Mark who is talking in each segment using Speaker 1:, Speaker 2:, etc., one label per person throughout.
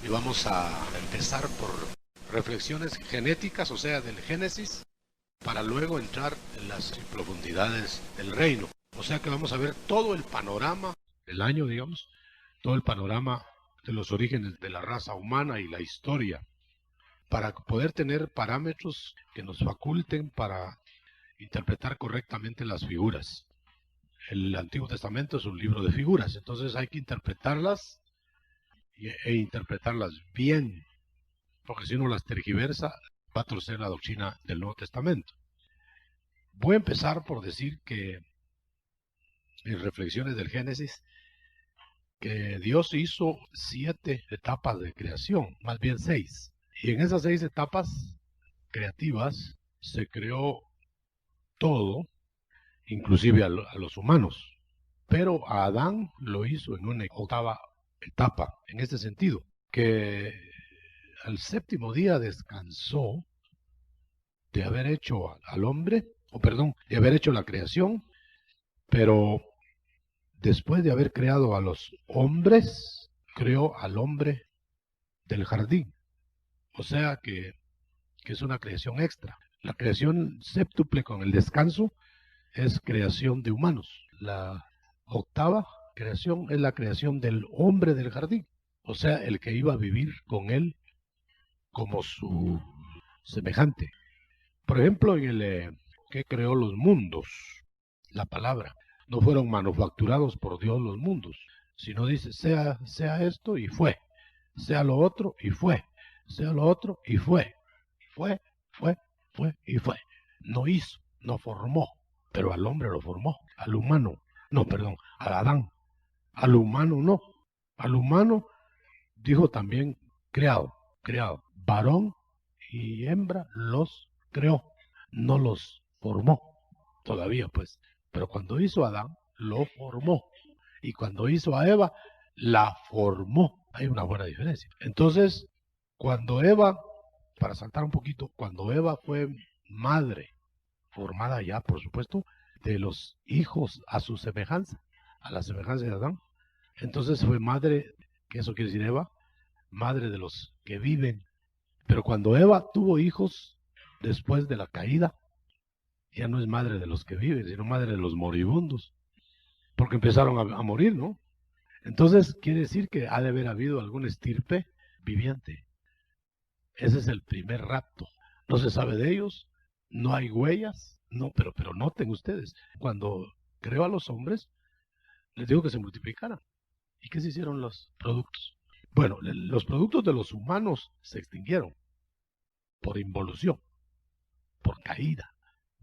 Speaker 1: y vamos a empezar por reflexiones genéticas, o sea, del Génesis, para luego entrar en las profundidades del reino. O sea que vamos a ver todo el panorama del año, digamos, todo el panorama de los orígenes de la raza humana y la historia, para poder tener parámetros que nos faculten para interpretar correctamente las figuras. El Antiguo Testamento es un libro de figuras, entonces hay que interpretarlas e interpretarlas bien, porque si uno las tergiversa va a torcer la doctrina del Nuevo Testamento. Voy a empezar por decir que en reflexiones del Génesis, que Dios hizo 7 etapas de creación, más bien 6. Y en esas 6 etapas creativas se creó todo, inclusive a los humanos. Pero a Adán lo hizo en una octava etapa, en este sentido, que al séptimo día descansó de haber hecho al hombre, o perdón, de haber hecho la creación, pero después de haber creado a los hombres, creó al hombre del jardín. O sea que es una creación extra. La creación séptuple con el descanso es creación de humanos. La octava creación es la creación del hombre del jardín. O sea, el que iba a vivir con él como su semejante. Por ejemplo, en el que creó los mundos, la palabra. No fueron manufacturados por Dios los mundos, sino dice, sea esto y fue, sea lo otro y fue, sea lo otro y fue, fue, fue y fue. No hizo, no formó, pero al hombre lo formó, al humano, no, perdón, al Adán, al humano no, al humano dijo también creado, varón y hembra los creó, no los formó todavía pues, pero cuando hizo a Adán lo formó y cuando hizo a Eva la formó. Hay una buena diferencia. Entonces, cuando Eva, para saltar un poquito, cuando Eva fue madre, formada ya por supuesto, de los hijos a su semejanza, a la semejanza de Adán, entonces fue madre, que eso quiere decir Eva, madre de los que viven. Pero cuando Eva tuvo hijos después de la caída, ya no es madre de los que viven, sino madre de los moribundos, porque empezaron a morir, ¿no? Entonces quiere decir que ha de haber habido algún estirpe viviente. Ese es el primer rapto. No se sabe de ellos, no hay huellas, no, pero noten ustedes, cuando creó a los hombres, les digo que se multiplicaran. ¿Y qué se hicieron los productos? Bueno, los productos de los humanos se extinguieron por involución, por caída,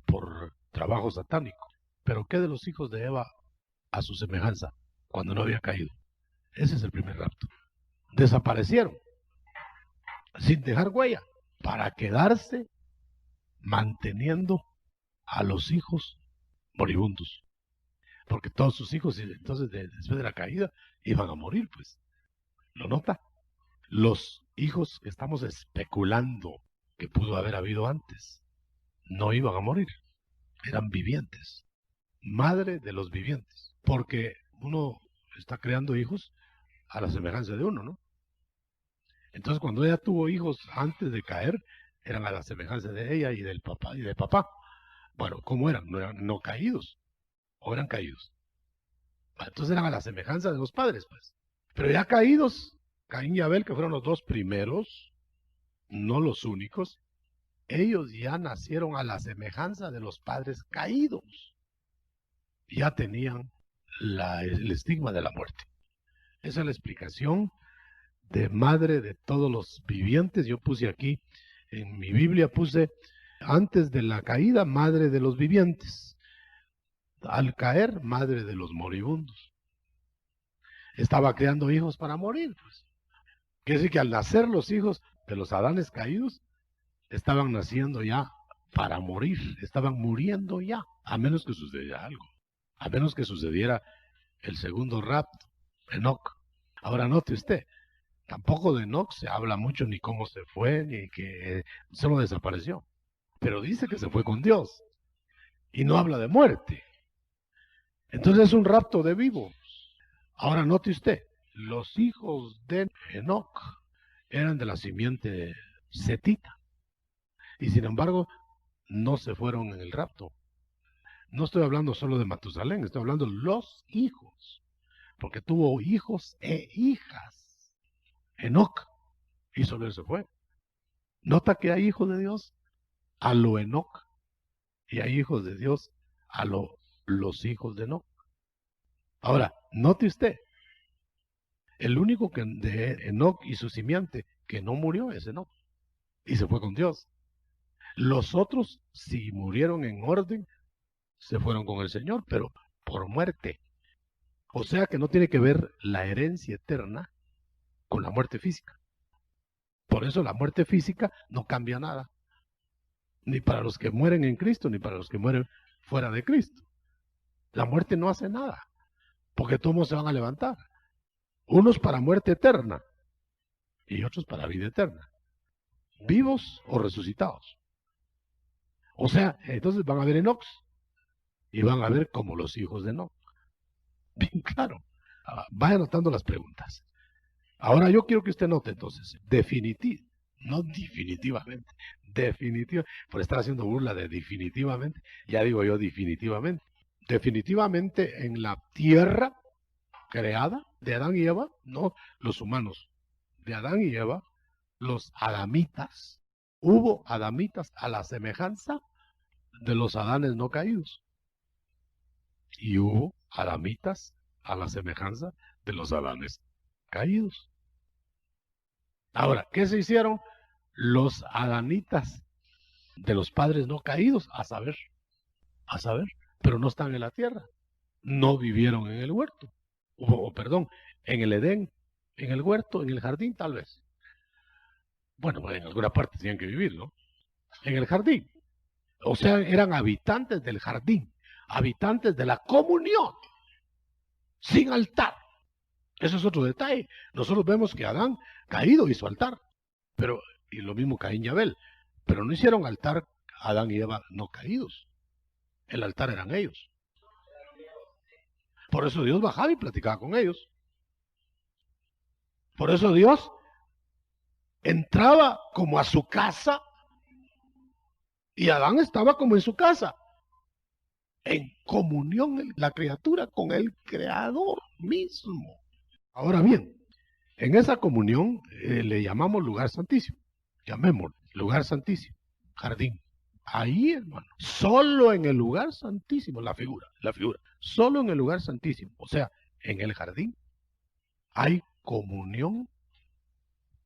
Speaker 1: por trabajo satánico. Pero ¿qué de los hijos de Eva a su semejanza cuando no había caído? Ese es el primer rapto. Desaparecieron sin dejar huella para quedarse manteniendo a los hijos moribundos. Porque todos sus hijos, entonces después de la caída, iban a morir, pues. ¿Lo nota? Los hijos que estamos especulando que pudo haber habido antes, no iban a morir, eran vivientes, madre de los vivientes, porque uno está creando hijos a la semejanza de uno, ¿no? Entonces cuando ella tuvo hijos antes de caer, eran a la semejanza de ella y del papá y de papá. Bueno, ¿cómo eran? No eran no caídos, o eran caídos. Entonces eran a la semejanza de los padres, pues. Pero ya caídos, Caín y Abel, que fueron los dos primeros, no los únicos, ellos ya nacieron a la semejanza de los padres caídos. Ya tenían el estigma de la muerte. Esa es la explicación de madre de todos los vivientes. Yo puse aquí, en mi Biblia puse, antes de la caída, madre de los vivientes. Al caer, madre de los moribundos. Estaba creando hijos para morir, pues. Quiere decir que al nacer los hijos de los Adanes caídos, estaban naciendo ya para morir, estaban muriendo ya, a menos que sucediera algo, a menos que sucediera el segundo rapto, Enoc. Ahora note usted, tampoco de Enoc se habla mucho ni cómo se fue, ni que solo desapareció, pero dice que se fue con Dios y no habla de muerte. Entonces es un rapto de vivos. Ahora note usted, los hijos de Enoc eran de la simiente setita. Y sin embargo, no se fueron en el rapto. No estoy hablando solo de Matusalén, estoy hablando de los hijos. Porque tuvo hijos e hijas. Enoc. Y solo él se fue. Nota que hay hijos de Dios a lo Enoc. Y hay hijos de Dios a los hijos de Enoc. Ahora, note usted, el único que de Enoc y su simiente que no murió es Enoc. Y se fue con Dios. Los otros, si murieron en orden, se fueron con el Señor, pero por muerte. O sea que no tiene que ver la herencia eterna con la muerte física. Por eso la muerte física no cambia nada. Ni para los que mueren en Cristo, ni para los que mueren fuera de Cristo. La muerte no hace nada, porque todos se van a levantar. Unos para muerte eterna y otros para vida eterna. Vivos o resucitados. O sea, entonces van a ver Enoc y van a ver como los hijos de Enoc. Bien claro. Vaya anotando las preguntas. Ahora yo quiero que usted note entonces, no definitivamente, por estar haciendo burla de definitivamente, ya digo yo definitivamente. Definitivamente en la tierra creada de Adán y Eva, no los humanos, de Adán y Eva, los adamitas, hubo adamitas a la semejanza de los Adanes no caídos. Y hubo adamitas a la semejanza de los Adanes caídos. Ahora, ¿qué se hicieron? Los adanitas de los padres no caídos, a saber, pero no están en la tierra. No vivieron en el huerto, perdón, en el Edén, en el huerto, en el jardín tal vez. Bueno, pues en alguna parte tenían que vivir, ¿no? En el jardín. O sea, eran habitantes del jardín, habitantes de la comunión, sin altar. Eso es otro detalle. Nosotros vemos que Adán caído hizo altar, pero y lo mismo Caín y Abel, pero no hicieron altar Adán y Eva no caídos. El altar eran ellos. Por eso Dios bajaba y platicaba con ellos. Por eso Dios entraba como a su casa y Adán estaba como en su casa, en comunión la criatura con el Creador mismo. Ahora bien, en esa comunión le llamamos lugar santísimo, llamémoslo lugar santísimo, jardín. Ahí, hermano, solo en el lugar santísimo, la figura, solo en el lugar santísimo, o sea, en el jardín, hay comunión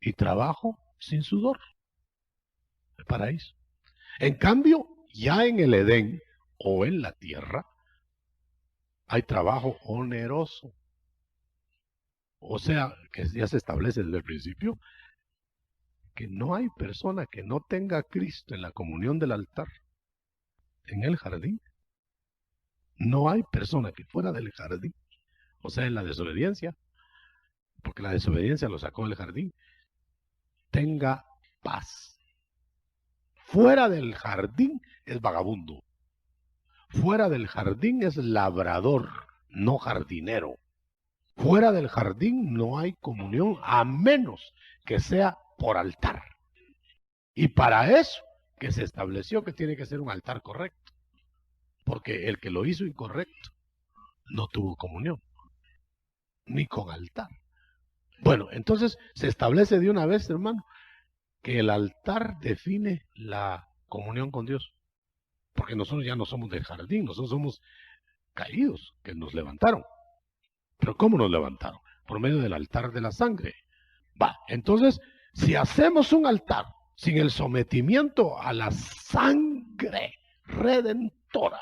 Speaker 1: y trabajo sin sudor, el paraíso. En cambio, ya en el Edén o en la tierra, hay trabajo oneroso. O sea, que ya se establece desde el principio que no hay persona que no tenga a Cristo en la comunión del altar, en el jardín. No hay persona que fuera del jardín, o sea, en la desobediencia, porque la desobediencia lo sacó del jardín, tenga paz. Fuera del jardín es vagabundo. Fuera del jardín es labrador, no jardinero. Fuera del jardín no hay comunión a menos que sea por altar. Y para eso que se estableció que tiene que ser un altar correcto. Porque el que lo hizo incorrecto no tuvo comunión, ni con altar. Bueno, entonces se establece de una vez, hermano, que el altar define la comunión con Dios. Porque nosotros ya no somos del jardín, nosotros somos caídos, que nos levantaron. ¿Pero cómo nos levantaron? Por medio del altar de la sangre. Entonces, si hacemos un altar sin el sometimiento a la sangre redentora,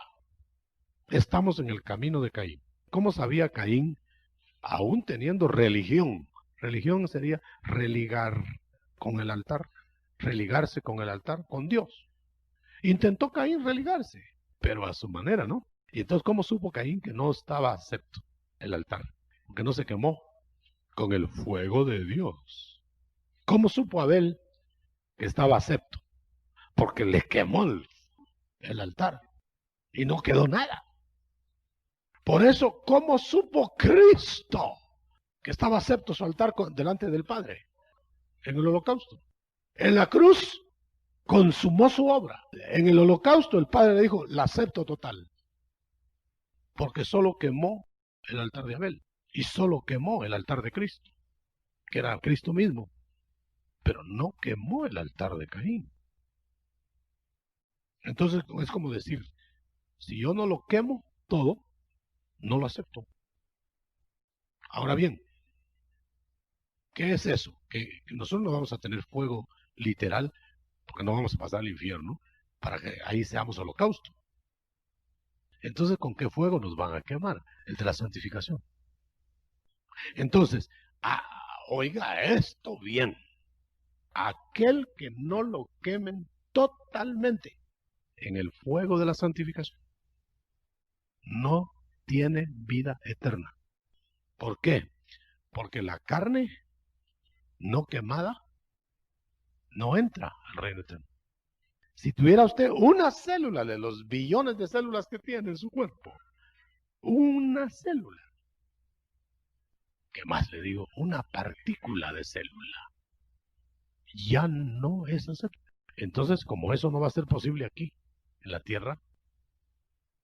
Speaker 1: estamos en el camino de Caín. ¿Cómo sabía Caín? Aún teniendo religión. Religión sería religar con el altar, religarse con el altar, con Dios. Intentó Caín religarse, pero a su manera, ¿no? Y entonces, ¿cómo supo Caín que no estaba acepto el altar? Porque no se quemó con el fuego de Dios. ¿Cómo supo Abel que estaba acepto? Porque le quemó el altar y no quedó nada. Por eso, ¿cómo supo Cristo que estaba acepto su altar delante del Padre? en el holocausto. En la cruz consumó su obra. En el holocausto el Padre le dijo, la acepto total, porque solo quemó el altar de Abel y solo quemó el altar de Cristo, que era Cristo mismo, pero no quemó el altar de Caín. Entonces es como decir, si yo no lo quemo todo, no lo acepto. Ahora bien, ¿qué es eso? Que nosotros no vamos a tener fuego literal, porque no vamos a pasar al infierno, para que ahí seamos holocausto. Entonces, ¿con qué fuego nos van a quemar? El de la santificación. Entonces, oiga esto bien. Aquel que no lo quemen totalmente en el fuego de la santificación, no tiene vida eterna. ¿Por qué? Porque la carne no quemada no entra al reino eterno. Si tuviera usted una célula de los billones de células que tiene en su cuerpo, una célula, ¿qué más le digo? Una partícula de célula, ya no es aceptable. Entonces, como eso no va a ser posible aquí, en la tierra,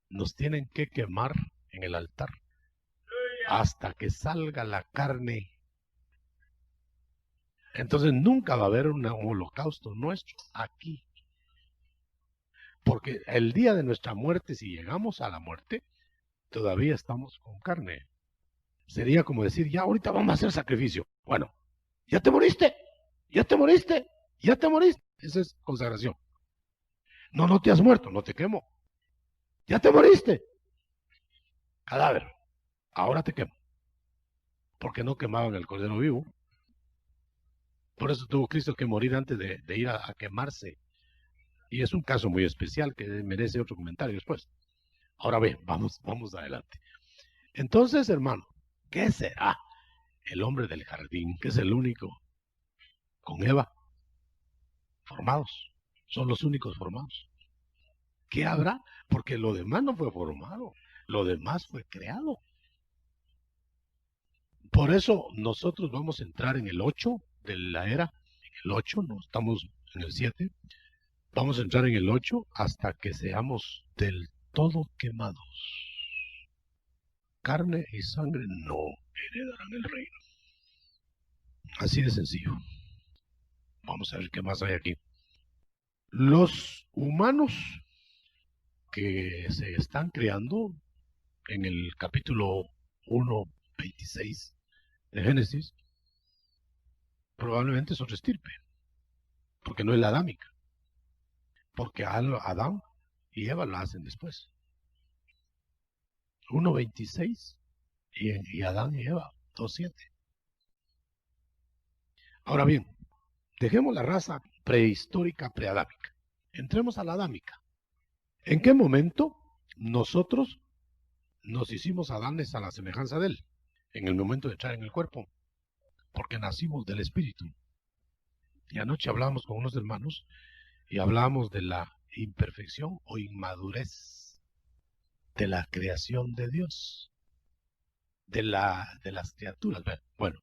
Speaker 1: nos tienen que quemar en el altar hasta que salga la carne. Entonces nunca va a haber un holocausto nuestro aquí. Porque el día de nuestra muerte, si llegamos a la muerte, todavía estamos con carne. Sería como decir, ya ahorita vamos a hacer sacrificio. Bueno, ya te moriste, ya te moriste, ya te moriste. Esa es consagración. No, no te has muerto, no te quemo. Ya te moriste. Cadáver, ahora te quemo. Porque no quemaban el cordero vivo. Por eso tuvo Cristo que morir antes de ir a quemarse. Y es un caso muy especial que merece otro comentario después. Ahora bien, vamos adelante. Entonces, hermano, ¿qué será el hombre del jardín, que es el único con Eva formados? Son los únicos formados. ¿Qué habrá? Porque lo demás no fue formado, lo demás fue creado. Por eso nosotros vamos a entrar en el 8 de la era, en el 8, no estamos en el 7, vamos a entrar en el 8 hasta que seamos del todo quemados. Carne y sangre no heredarán el reino. Así de sencillo. Vamos a ver qué más hay aquí. Los humanos que se están creando en el capítulo 1:26 de Génesis, probablemente son estirpe, porque no es la adámica, porque Adán y Eva lo hacen después. 1:26 y Adán y Eva 2:7. Ahora bien, dejemos la raza prehistórica preadámica. Entremos a la adámica. ¿En qué momento nosotros nos hicimos Adanes a la semejanza de él? En el momento de entrar en el cuerpo, porque nacimos del espíritu. Y anoche hablábamos con unos hermanos y hablábamos de la imperfección o inmadurez de la creación de Dios, de las criaturas. Bueno,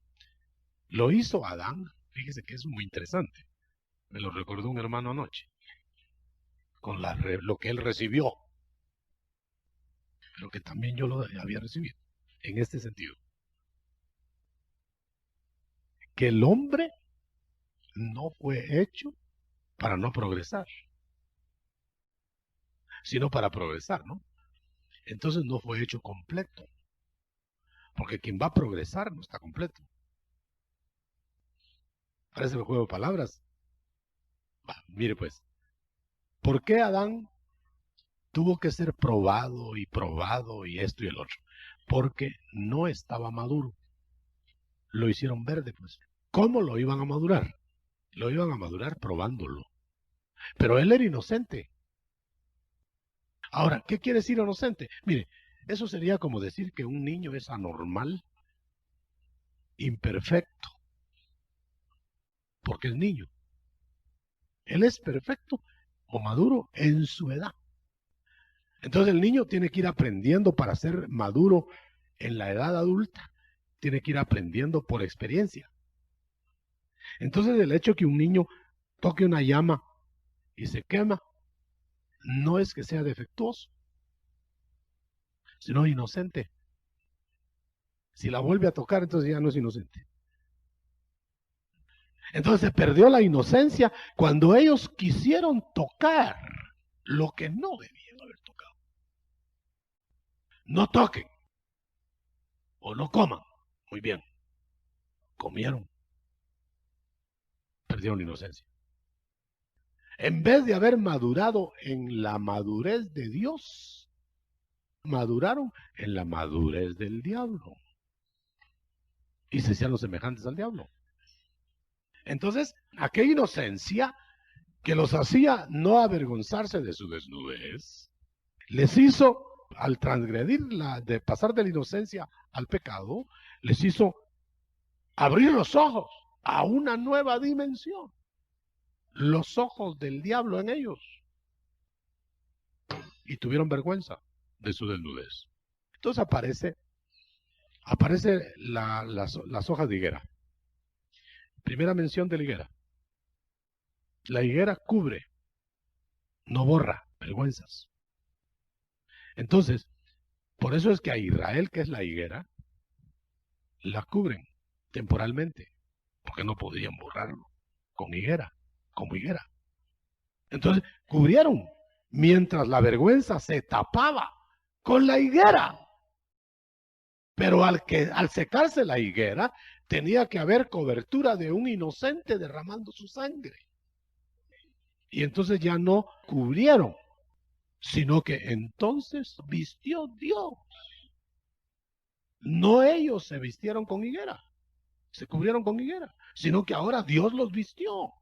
Speaker 1: lo hizo Adán. Fíjese que es muy interesante. Me lo recordó un hermano anoche, con lo que él recibió, pero que también yo lo había recibido, en este sentido. Que el hombre no fue hecho para no progresar, sino para progresar, ¿no? Entonces no fue hecho completo, porque quien va a progresar no está completo. Parece el juego de palabras. Mire pues, ¿por qué Adán tuvo que ser probado y esto y el otro? Porque no estaba maduro. Lo hicieron verde, pues. ¿Cómo lo iban a madurar? Lo iban a madurar probándolo. Pero él era inocente. Ahora, ¿qué quiere decir inocente? Mire, eso sería como decir que un niño es anormal, imperfecto, porque es niño. Él es perfecto o maduro en su edad. Entonces el niño tiene que ir aprendiendo para ser maduro en la edad adulta. Tiene que ir aprendiendo por experiencia. Entonces el hecho que un niño toque una llama y se quema, no es que sea defectuoso, sino inocente. Si la vuelve a tocar, entonces ya no es inocente. Entonces se perdió la inocencia cuando ellos quisieron tocar lo que no debían haber tocado. No toquen o no coman. Muy bien, comieron, perdieron la inocencia. En vez de haber madurado en la madurez de Dios, maduraron en la madurez del diablo. Y se hicieron semejantes al diablo. Entonces, aquella inocencia que los hacía no avergonzarse de su desnudez, les hizo, al transgredir de pasar de la inocencia al pecado, les hizo abrir los ojos a una nueva dimensión. Los ojos del diablo en ellos. Y tuvieron vergüenza de su desnudez. Entonces aparece las hojas de higuera. Primera mención de la higuera. La higuera cubre, no borra vergüenzas. Entonces, por eso es que a Israel, que es la higuera, la cubren temporalmente, porque no podían borrarlo con higuera, como higuera. Entonces, cubrieron, mientras la vergüenza se tapaba con la higuera. Pero al secarse la higuera, tenía que haber cobertura de un inocente derramando su sangre. Y entonces ya no cubrieron, sino que entonces vistió Dios. No ellos se vistieron con higuera, se cubrieron con higuera, sino que ahora Dios los vistió.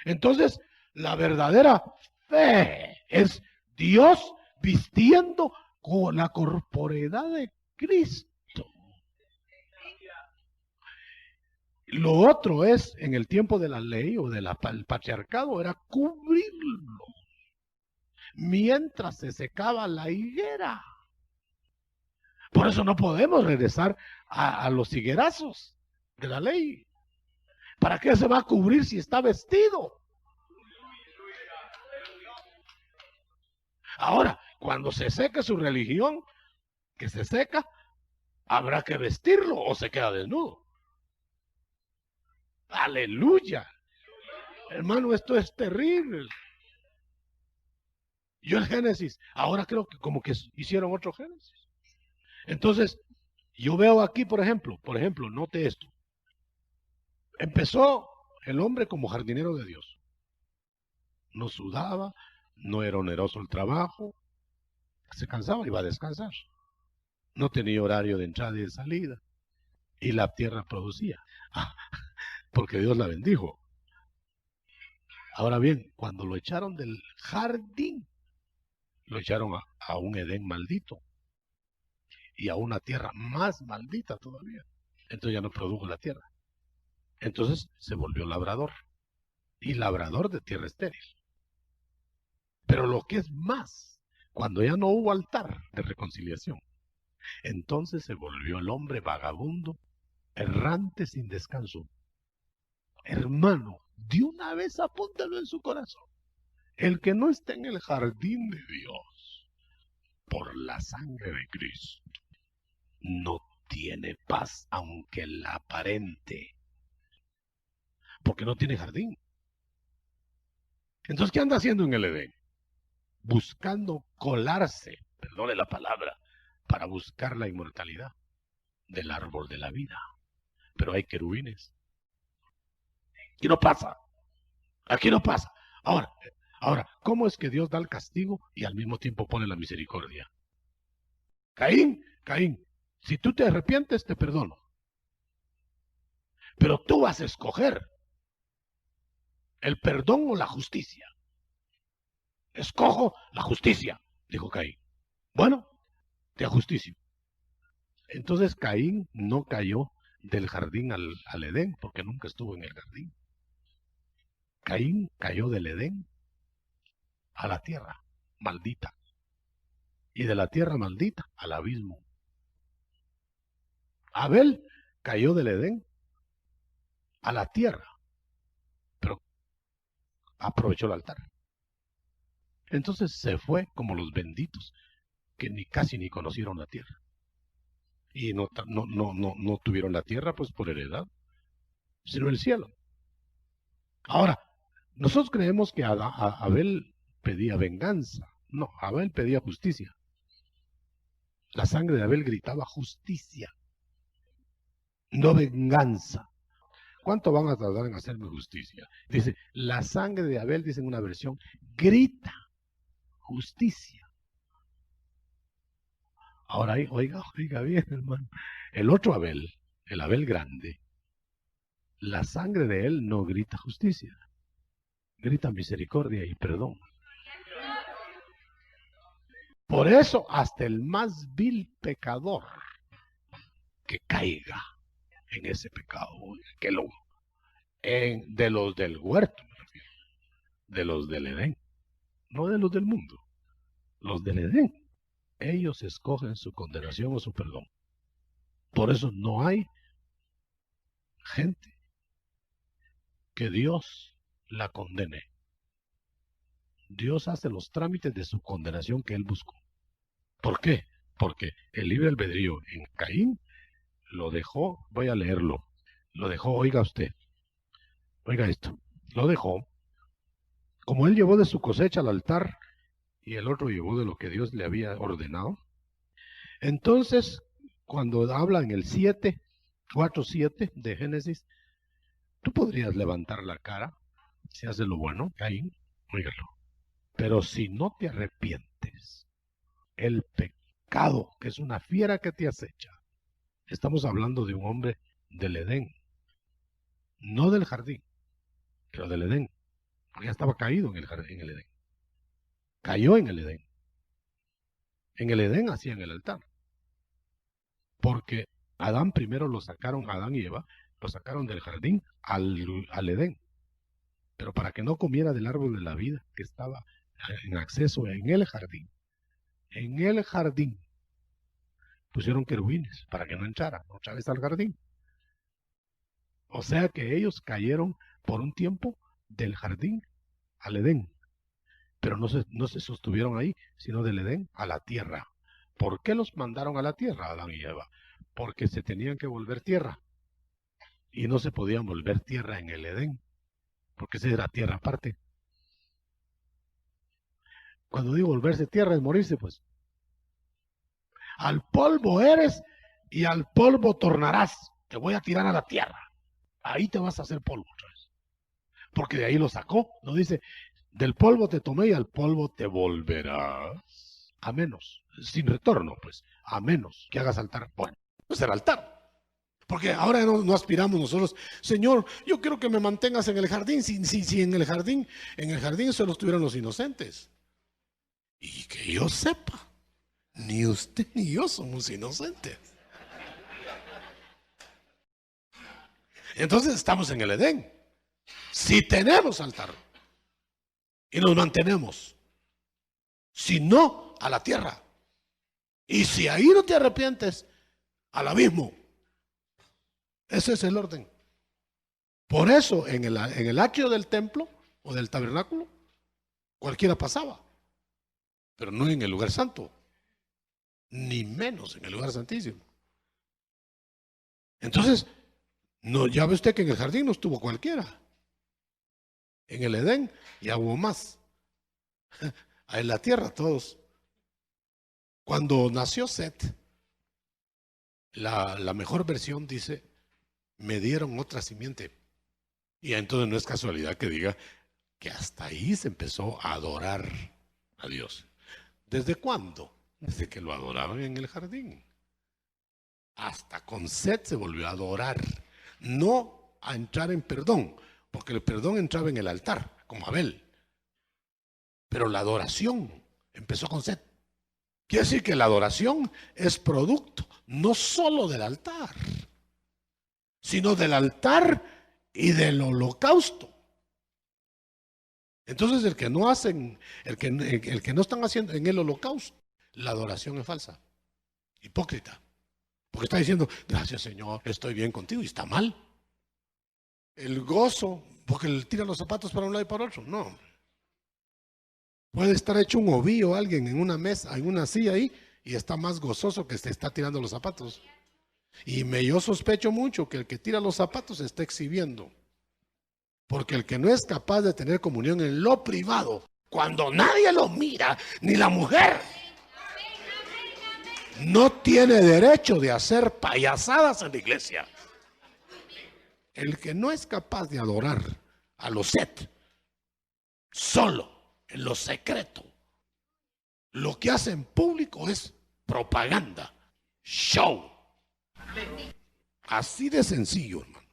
Speaker 1: Entonces, la verdadera fe es Dios vistiendo con la corporeidad de Cristo. Lo otro es, en el tiempo de la ley o del patriarcado, era cubrirlo mientras se secaba la higuera. Por eso no podemos regresar a los higuerazos de la ley. ¿Para qué se va a cubrir si está vestido? Ahora, cuando se seque su religión, que se seca, habrá que vestirlo o se queda desnudo. Aleluya. Hermano, esto es terrible. Yo el Génesis, ahora creo que como que hicieron otro Génesis. Entonces, yo veo aquí, por ejemplo, note esto. Empezó el hombre como jardinero de Dios. No sudaba, no era oneroso el trabajo, se cansaba, iba a descansar. No tenía horario de entrada y de salida. Y la tierra producía, porque Dios la bendijo. Ahora bien, cuando lo echaron del jardín, lo echaron a un Edén maldito y a una tierra más maldita todavía. Entonces ya no produjo la tierra. Entonces se volvió labrador, y labrador de tierra estéril. Pero lo que es más, cuando ya no hubo altar de reconciliación, entonces se volvió el hombre vagabundo, errante sin descanso. Hermano, de una vez apúntalo en su corazón. El que no esté en el jardín de Dios, por la sangre de Cristo, no tiene paz, aunque la aparente, porque no tiene jardín. Entonces, ¿qué anda haciendo en el Edén? Buscando colarse, perdone la palabra, para buscar la inmortalidad del árbol de la vida. Pero hay querubines. Aquí no pasa. Aquí no pasa. Ahora, ¿cómo es que Dios da el castigo y al mismo tiempo pone la misericordia? Caín, si tú te arrepientes, te perdono. Pero tú vas a escoger el perdón o la justicia. Escojo la justicia, dijo Caín. Bueno, te ajusticio. Entonces Caín no cayó del jardín al Edén, porque nunca estuvo en el jardín. Caín cayó del Edén a la tierra maldita, y de la tierra maldita al abismo. Abel cayó del Edén a la tierra, aprovechó el altar. Entonces se fue como los benditos, que casi ni conocieron la tierra. Y no tuvieron la tierra pues por heredad, sino el cielo. Ahora, nosotros creemos que Abel pedía venganza. No, Abel pedía justicia. La sangre de Abel gritaba justicia, no venganza. ¿Cuánto van a tardar en hacerme justicia? Dice, la sangre de Abel, dice en una versión, grita justicia. Ahora, oiga bien, hermano. El otro Abel, el Abel grande, la sangre de él no grita justicia, grita misericordia y perdón. Por eso, hasta el más vil pecador que caiga en ese pecado, de los del huerto, me refiero, de los del Edén, no de los del mundo, los del Edén, ellos escogen su condenación o su perdón. Por eso no hay gente que Dios la condene. Dios hace los trámites de su condenación que él buscó. ¿Por qué? Porque el libre albedrío en Caín lo dejó, voy a leerlo, lo dejó, oiga usted, oiga esto, lo dejó, como él llevó de su cosecha al altar y el otro llevó de lo que Dios le había ordenado. Entonces, cuando habla en el 4:7 de Génesis, tú podrías levantar la cara si haces lo bueno, Caín, óigalo. Pero si no te arrepientes, el pecado, que es una fiera que te acecha, estamos hablando de un hombre del Edén, no del jardín, pero del Edén, porque ya estaba caído en el Edén. Cayó en el Edén. En el Edén hacían el altar. Porque Adán primero lo sacaron, Adán y Eva, lo sacaron del jardín al Edén. Pero para que no comiera del árbol de la vida que estaba en acceso en el jardín. En el jardín pusieron querubines para que no entrara otra vez al jardín. O sea que ellos cayeron por un tiempo del jardín al Edén. Pero no se sostuvieron ahí, sino del Edén a la tierra. ¿Por qué los mandaron a la tierra, Adán y Eva? Porque se tenían que volver tierra. Y no se podían volver tierra en el Edén, porque esa era tierra aparte. Cuando digo volverse tierra es morirse, pues. Al polvo eres y al polvo tornarás. Te voy a tirar a la tierra. Ahí te vas a hacer polvo otra vez. Porque de ahí lo sacó. No dice, del polvo te tomé y al polvo te volverás. A menos, sin retorno, pues, a menos que hagas altar. Bueno, pues el altar. Porque ahora no aspiramos nosotros, Señor, yo quiero que me mantengas en el jardín, si en el jardín solo estuvieran los inocentes. Y que yo sepa, ni usted ni yo somos inocentes. Entonces estamos en el Edén. Si tenemos altar y nos mantenemos, si no, a la tierra. Y si ahí no te arrepientes, al abismo. Ese es el orden. Por eso en el atrio del templo o del tabernáculo, cualquiera pasaba. Pero no en el lugar santo, ni menos en el lugar santísimo. Entonces, no, ya ve usted que en el jardín no estuvo cualquiera. En el Edén ya hubo más. En la tierra todos. Cuando nació Set, la mejor versión dice, me dieron otra simiente. Y entonces no es casualidad que diga que hasta ahí se empezó a adorar a Dios. ¿Desde cuándo? Desde que lo adoraban en el jardín. Hasta con Set se volvió a adorar. No a entrar en perdón, porque el perdón entraba en el altar, como Abel. Pero la adoración empezó con Set. Quiere decir que la adoración es producto no solo del altar, sino del altar y del holocausto. Entonces el que no están haciendo en el holocausto, la adoración es falsa, hipócrita. Porque está diciendo, gracias Señor, estoy bien contigo, y está mal. El gozo Porque le tira los zapatos para un lado y para otro. No. Puede estar hecho un ovillo alguien en una mesa, en una silla ahí, y está más gozoso que se está tirando los zapatos. Y yo sospecho mucho que el que tira los zapatos se está exhibiendo. Porque el que no es capaz de tener comunión en lo privado, cuando nadie lo mira, ni la mujer, no tiene derecho de hacer payasadas en la iglesia. El que no es capaz de adorar a los set, solo, en lo secreto, lo que hace en público es propaganda, show. Así de sencillo, hermano.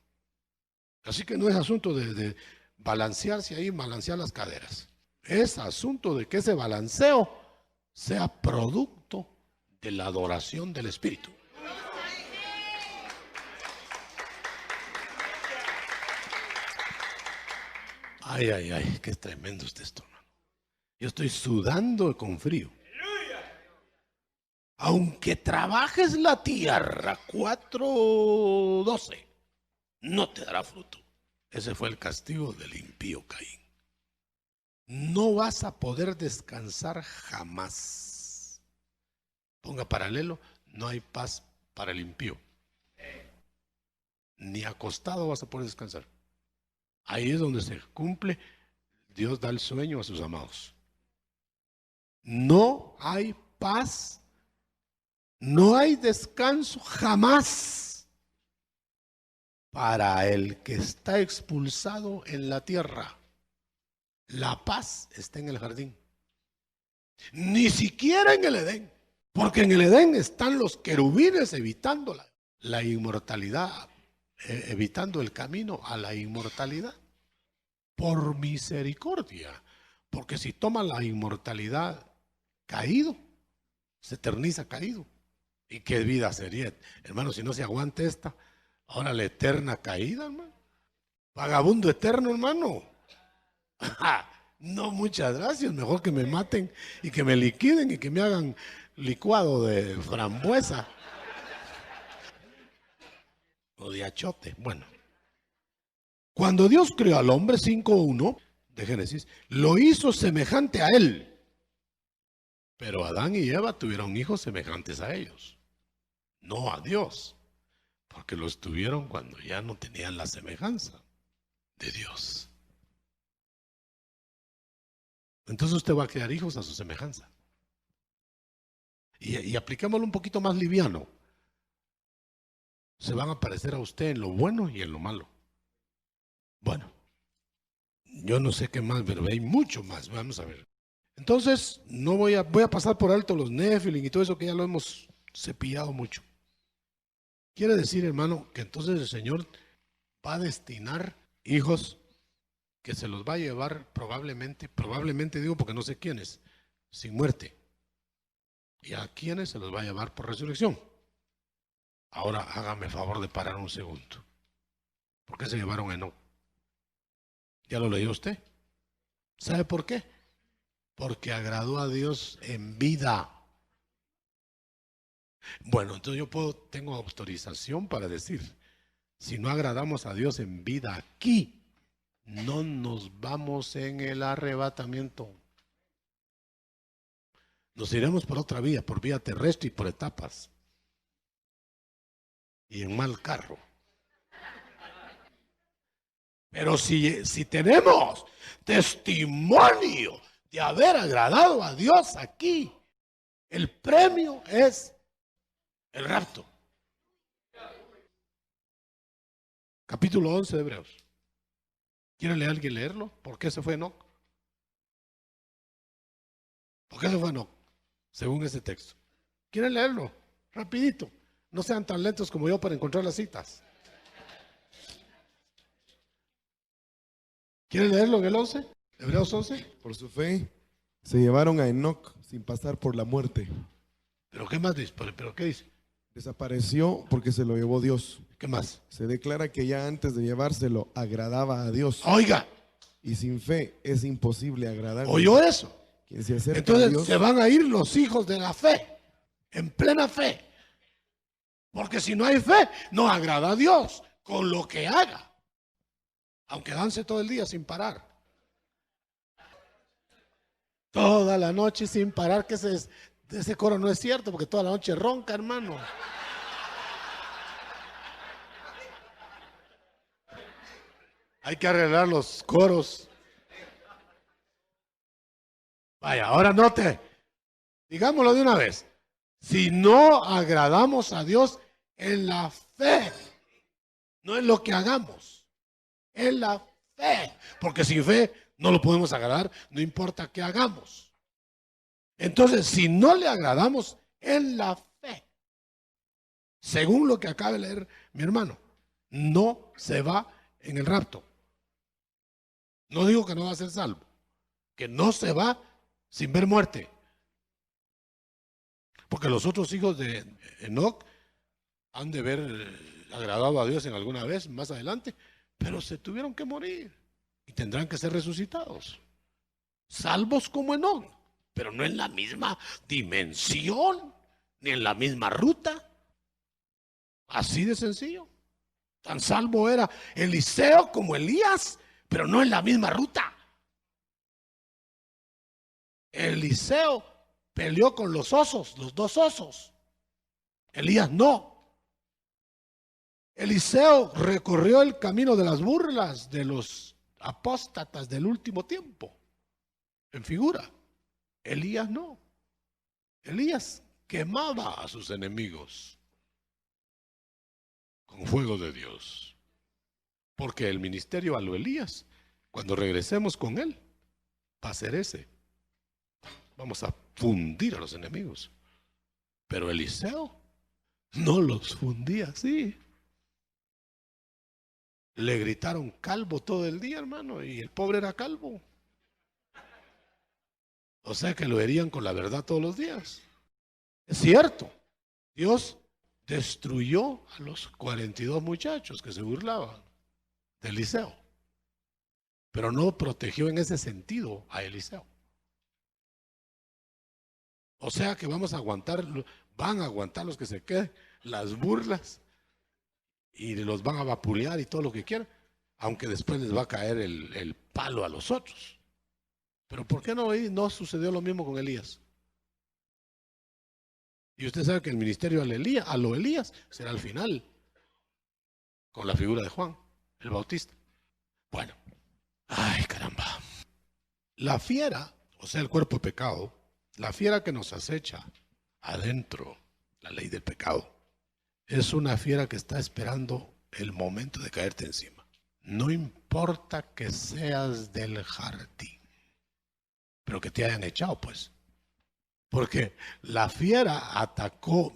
Speaker 1: Así que no es asunto de balancearse ahí, balancear las caderas. Es asunto de que ese balanceo sea producto de la adoración del Espíritu. Ay, ay, ay, qué tremendo es esto, hermano. Yo estoy sudando con frío. Aunque trabajes la tierra 4:12, no te dará fruto. Ese fue el castigo del impío Caín. No vas a poder descansar jamás. Ponga paralelo, no hay paz para el impío. Ni acostado vas a poder descansar. Ahí es donde se cumple, Dios da el sueño a sus amados. No hay paz, no hay descanso jamás para el que está expulsado en la tierra. La paz está en el jardín. Ni siquiera en el Edén. Porque en el Edén están los querubines evitando la inmortalidad, evitando el camino a la inmortalidad. Por misericordia. Porque si toma la inmortalidad caído, se eterniza caído. ¿Y qué vida sería? Hermano, si no se aguanta esta, ahora la eterna caída, hermano. Vagabundo eterno, hermano. No, muchas gracias. Mejor que me maten y que me liquiden y que me hagan licuado de frambuesa o de achote. Bueno, cuando Dios creó al hombre, 5:1 de Génesis, lo hizo semejante a él. Pero Adán y Eva tuvieron hijos semejantes a ellos, no a Dios, porque los tuvieron cuando ya no tenían la semejanza de Dios. Entonces usted va a crear hijos a su semejanza. Y apliquémoslo un poquito más liviano. Se van a parecer a usted en lo bueno y en lo malo. Bueno, yo no sé qué más, pero hay mucho más. Vamos a ver. Entonces, no voy a pasar por alto los Nephilim y todo eso que ya lo hemos cepillado mucho. Quiere decir, hermano, que entonces el Señor va a destinar hijos que se los va a llevar probablemente digo porque no sé quiénes, sin muerte. ¿Y a quiénes se los va a llevar por resurrección? Ahora hágame el favor de parar un segundo. ¿Por qué se llevaron a Enoc? ¿Ya lo leyó usted? ¿Sabe por qué? Porque agradó a Dios en vida. Bueno, entonces tengo autorización para decir, si no agradamos a Dios en vida aquí, no nos vamos en el arrebatamiento. Nos iremos por otra vía, por vía terrestre y por etapas. Y en mal carro. Pero si tenemos testimonio de haber agradado a Dios aquí, el premio es el rapto. Capítulo 11 de Hebreos. ¿Quiere alguien leerlo? ¿Por qué se fue Enoc? ¿Por qué se fue Enoc? Según ese texto. ¿Quieren leerlo? Rapidito. No sean tan lentos como yo para encontrar las citas. ¿Quieren leerlo en el 11? Hebreos 11.
Speaker 2: Por su fe se llevaron a Enoc sin pasar por la muerte.
Speaker 1: ¿Pero qué más dice? ¿Pero qué dice?
Speaker 2: Desapareció porque se lo llevó Dios.
Speaker 1: ¿Qué más?
Speaker 2: Se declara que ya antes de llevárselo agradaba a Dios.
Speaker 1: Oiga.
Speaker 2: Y sin fe es imposible agradar.
Speaker 1: ¿Oyó eso?
Speaker 2: Quien se acerca
Speaker 1: Entonces
Speaker 2: a Dios,
Speaker 1: se van a ir los hijos de la fe, en plena fe. Porque si no hay fe, no agrada a Dios con lo que haga. aunque dance todo el día sin parar. Toda la noche sin parar, que ese coro no es cierto, porque toda la noche ronca, hermano. Hay que arreglar los coros. Vaya, ahora note, digámoslo de una vez. Si no agradamos a Dios en la fe, no en lo que hagamos, en la fe. Porque sin fe no lo podemos agradar, no importa qué hagamos. Entonces, si no le agradamos en la fe, según lo que acaba de leer mi hermano, no se va en el rapto. No digo que no va a ser salvo, que no se va sin ver muerte. Porque los otros hijos de Enoc han de haber agradado a Dios en alguna vez más adelante, pero se tuvieron que morir y tendrán que ser resucitados. Salvos como Enoc, pero no en la misma dimensión, ni en la misma ruta. Así de sencillo. Tan salvo era Eliseo como Elías, pero no en la misma ruta. Eliseo peleó con los osos, los dos osos. Elías no. Eliseo recorrió el camino de las burlas de los apóstatas del último tiempo, en figura. Elías no. Elías quemaba a sus enemigos con fuego de Dios. Porque el ministerio a lo Elías, cuando regresemos con él, va a ser ese. Vamos a fundir a los enemigos. Pero Eliseo no los fundía así. Le gritaron calvo todo el día, hermano, y el pobre era calvo. O sea que lo herían con la verdad todos los días. Es cierto, Dios destruyó a los 42 muchachos que se burlaban de Eliseo, pero no protegió en ese sentido a Eliseo. O sea que vamos a aguantar, van a aguantar los que se queden, las burlas, y los van a vapulear y todo lo que quieran, aunque después les va a caer el palo a los otros. Pero ¿por qué no sucedió lo mismo con Elías? Y usted sabe que el ministerio a lo Elías será al final, con la figura de Juan, el Bautista. Bueno, ay caramba. La fiera, o sea el cuerpo de pecado, la fiera que nos acecha adentro, la ley del pecado, es una fiera que está esperando el momento de caerte encima. No importa que seas del jardín, pero que te hayan echado, pues. Porque la fiera atacó,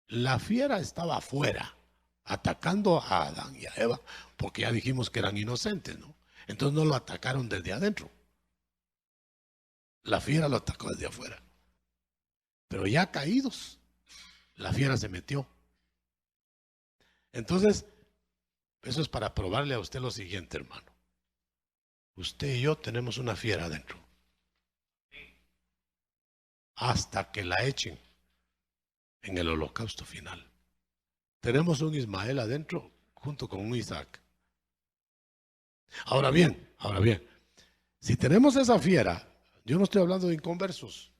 Speaker 1: la fiera estaba afuera, atacando a Adán y a Eva, porque ya dijimos que eran inocentes, ¿no? Entonces no lo atacaron desde adentro. La fiera lo atacó desde afuera. Pero ya caídos, la fiera se metió. Entonces, eso es para probarle a usted lo siguiente, hermano. Usted y yo tenemos una fiera adentro. Hasta que la echen en el holocausto final. Tenemos un Ismael adentro junto con un Isaac. Ahora bien, si tenemos esa fiera, yo no estoy hablando de inconversos.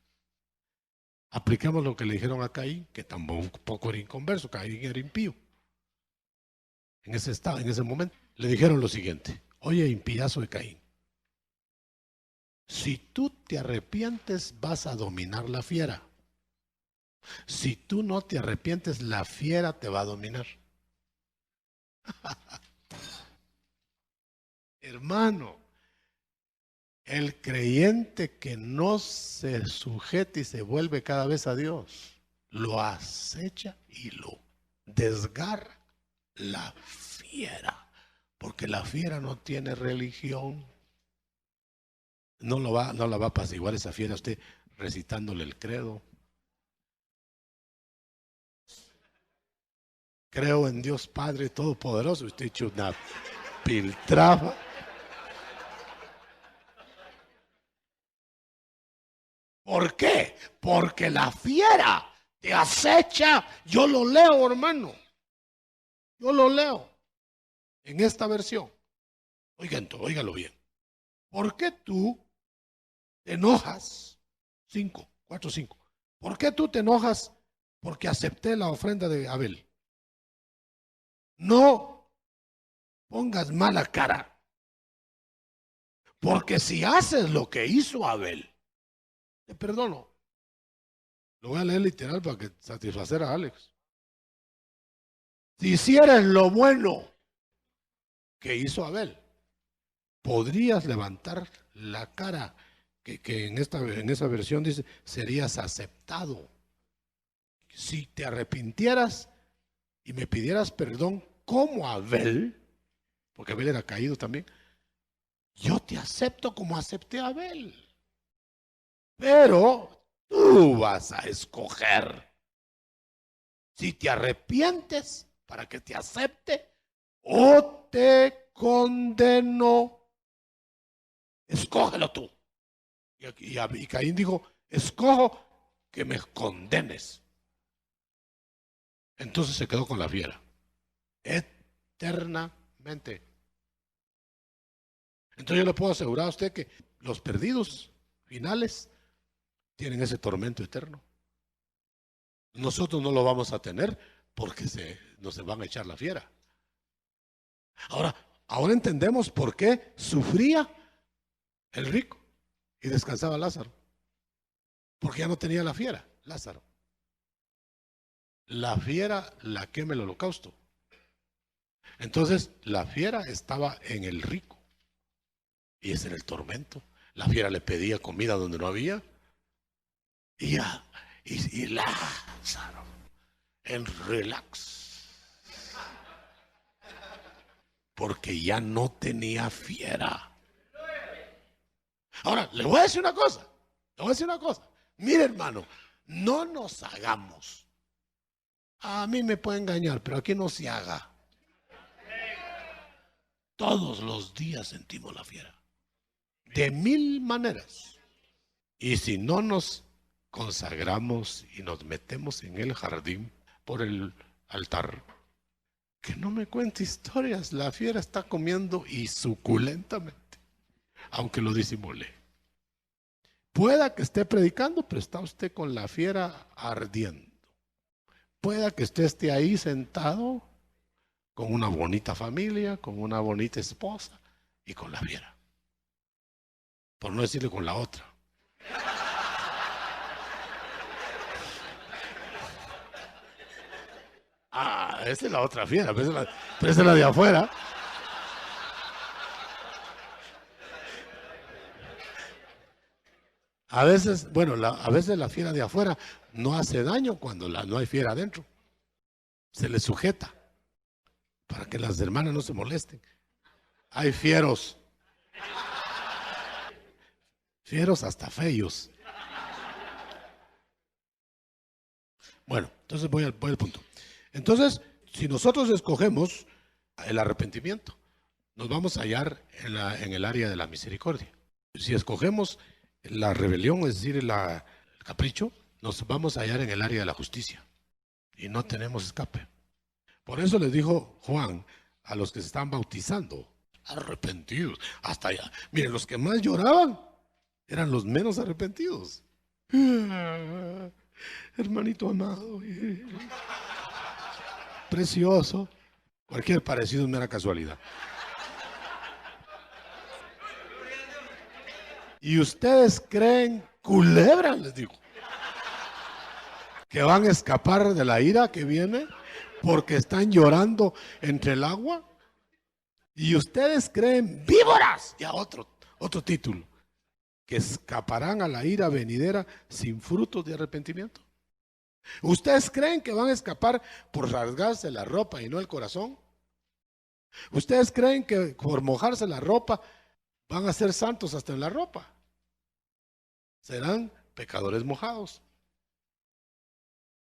Speaker 1: Apliquemos lo que le dijeron a Caín, que tampoco era inconverso, Caín era impío. En ese estado, en ese momento, le dijeron lo siguiente: oye, impíazo de Caín, si tú te arrepientes, vas a dominar la fiera. Si tú no te arrepientes, la fiera te va a dominar. Hermano, el creyente que no se sujeta y se vuelve cada vez a Dios, lo acecha y lo desgarra la fiera, porque la fiera no tiene religión. No la va a apaciguar esa fiera usted recitándole el credo. Creo en Dios Padre Todopoderoso. Usted ha hecho una piltrafa. ¿Por qué? Porque la fiera te acecha. Yo lo leo, hermano. Yo lo leo en esta versión. Óigalo bien. ¿Por qué tú te enojas? 5, 4, 5. ¿Por qué tú te enojas porque acepté la ofrenda de Abel? No pongas mala cara, porque si haces lo que hizo Abel, te perdono. Lo voy a leer literal para que satisfacer a Alex. Si hicieras lo bueno que hizo Abel, podrías levantar la cara, que en esa versión dice, serías aceptado. Si te arrepintieras y me pidieras perdón como Abel, porque Abel era caído también, yo te acepto como acepté a Abel. Pero tú vas a escoger si te arrepientes para que te acepte o te condeno. Escógelo tú. Y Caín dijo, escojo que me condenes. Entonces se quedó con la fiera. Eternamente. Entonces yo le puedo asegurar a usted que los perdidos finales tienen ese tormento eterno. Nosotros no lo vamos a tener porque nos van a echar la fiera. Ahora entendemos por qué sufría el rico y descansaba Lázaro. Porque ya no tenía la fiera, Lázaro. La fiera la quema el holocausto. Entonces la fiera estaba en el rico. Y ese era el tormento. La fiera le pedía comida donde no había. Y Lázaro en relax. Porque ya no tenía fiera. Ahora, le voy a decir una cosa. Mire, hermano, no nos hagamos. A mí me puede engañar, pero aquí no se haga. Todos los días sentimos la fiera. De 1000 maneras. Y si no nos consagramos y nos metemos en el jardín por el altar, que no me cuente historias, la fiera está comiendo y suculentamente, aunque lo disimule. Pueda que esté predicando, pero está usted con la fiera ardiendo. Pueda que usted esté ahí sentado con una bonita familia, con una bonita esposa y con la fiera. Por no decirle con la otra. Esa es la otra fiera, pero esa es la de afuera. A veces, a veces la fiera de afuera no hace daño cuando no hay fiera adentro. Se le sujeta para que las hermanas no se molesten. Hay fieros. Fieros hasta feos. Bueno, entonces voy al punto. Entonces, si nosotros escogemos el arrepentimiento, nos vamos a hallar en el área de la misericordia. Si escogemos la rebelión, es decir, el capricho, nos vamos a hallar en el área de la justicia. Y no tenemos escape. Por eso les dijo Juan a los que se están bautizando, arrepentidos, hasta allá. Miren, los que más lloraban eran los menos arrepentidos. Hermanito amado, precioso. Cualquier parecido es mera casualidad. Y ustedes creen, culebra, les digo, que van a escapar de la ira que viene porque están llorando entre el agua. Y ustedes creen, víboras, ya otro título, que escaparán a la ira venidera sin frutos de arrepentimiento. ¿Ustedes creen que van a escapar por rasgarse la ropa y no el corazón? ¿Ustedes creen que por mojarse la ropa van a ser santos hasta en la ropa? Serán pecadores mojados.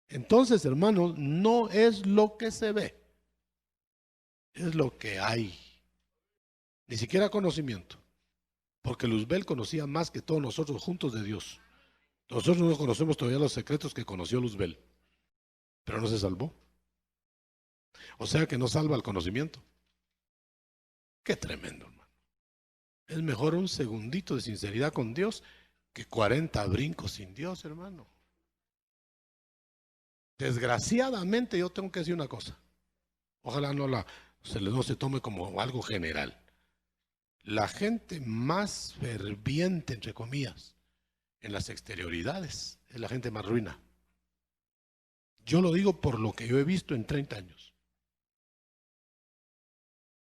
Speaker 1: Entonces, hermanos, no es lo que se ve, es lo que hay. Ni siquiera conocimiento. Porque Luzbel conocía más que todos nosotros juntos de Dios. Nosotros no conocemos todavía los secretos que conoció Luzbel, pero no se salvó. O sea que no salva el conocimiento. Qué tremendo, hermano. Es mejor un segundito de sinceridad con Dios que 40 brincos sin Dios, hermano. Desgraciadamente yo tengo que decir una cosa. Ojalá no se tome como algo general. La gente más ferviente, entre comillas, en las exterioridades, es la gente más ruina. Yo lo digo por lo que yo he visto en 30 años.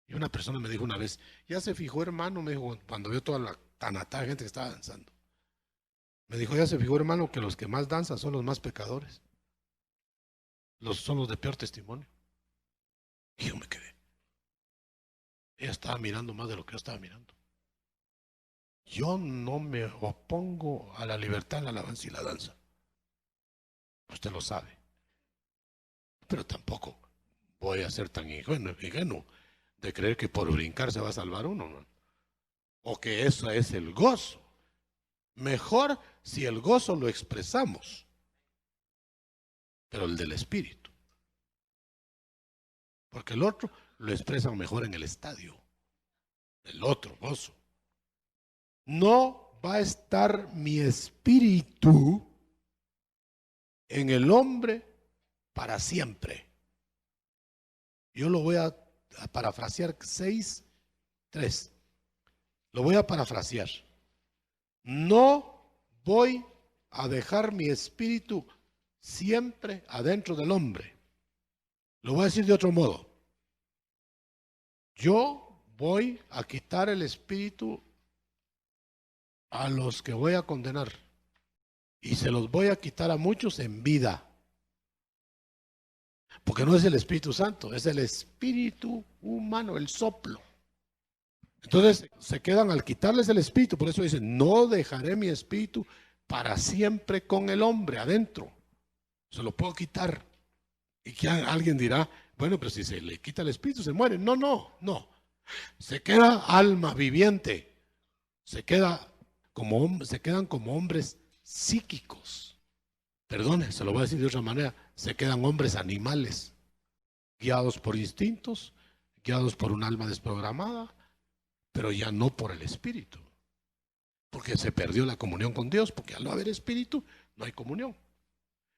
Speaker 1: Y una persona me dijo una vez, ya se fijó, hermano, me dijo, cuando vio toda la tanatada de gente que estaba danzando. Me dijo, ya se fijó, hermano, que los que más danzan son los más pecadores. Son los de peor testimonio. Y yo me quedé. Ella estaba mirando más de lo que yo estaba mirando. Yo no me opongo a la libertad, la alabanza y la danza. Usted lo sabe. Pero tampoco voy a ser tan ingenuo de creer que por brincar se va a salvar uno, ¿no? O que eso es el gozo. Mejor si el gozo lo expresamos, pero el del espíritu. Porque el otro lo expresan mejor en el estadio. El otro gozo. No va a estar mi espíritu en el hombre para siempre. Yo lo voy a parafrasear 6:3. Lo voy a parafrasear. No voy a dejar mi espíritu siempre adentro del hombre. Lo voy a decir de otro modo. Yo voy a quitar el espíritu a los que voy a condenar. Y se los voy a quitar a muchos en vida. Porque no es el Espíritu Santo, es el espíritu humano, el soplo. Entonces se quedan al quitarles el espíritu. Por eso dicen, no dejaré mi espíritu para siempre con el hombre adentro. Se lo puedo quitar. Y que alguien dirá, bueno, pero si se le quita el espíritu se muere. No, no, no. Se queda alma viviente. Se quedan como hombres psíquicos. Perdone, se lo voy a decir de otra manera. Se quedan hombres animales, guiados por instintos, guiados por un alma desprogramada, pero ya no por el espíritu. Porque se perdió la comunión con Dios, porque al no haber espíritu, no hay comunión.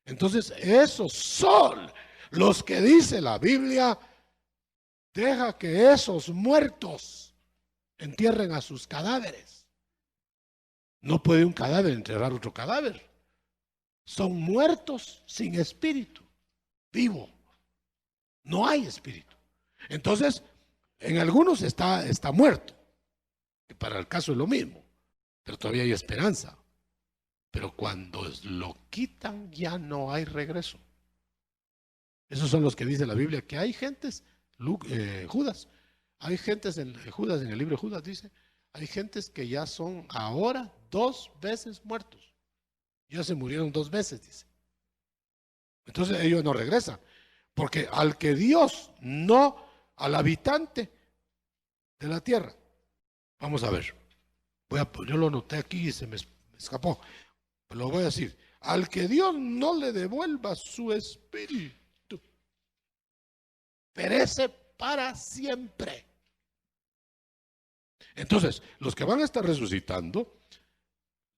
Speaker 1: Entonces, esos son los que dice la Biblia, deja que esos muertos entierren a sus cadáveres. No puede un cadáver enterrar otro cadáver. Son muertos sin espíritu, vivo. No hay espíritu. Entonces, en algunos está muerto. Que para el caso es lo mismo, pero todavía hay esperanza. Pero cuando lo quitan ya no hay regreso. Esos son los que dice la Biblia, que hay gentes, Judas, hay gentes Judas, en el libro de Judas dice, hay gentes que ya son ahora 2 veces muertos. Ya se murieron 2 veces, dice. Entonces ellos no regresan, porque al que Dios no, al habitante de la tierra, vamos a ver, yo lo noté aquí y se me escapó, pero lo voy a decir, al que Dios no le devuelva su espíritu, perece para siempre. Entonces, los que van a estar resucitando,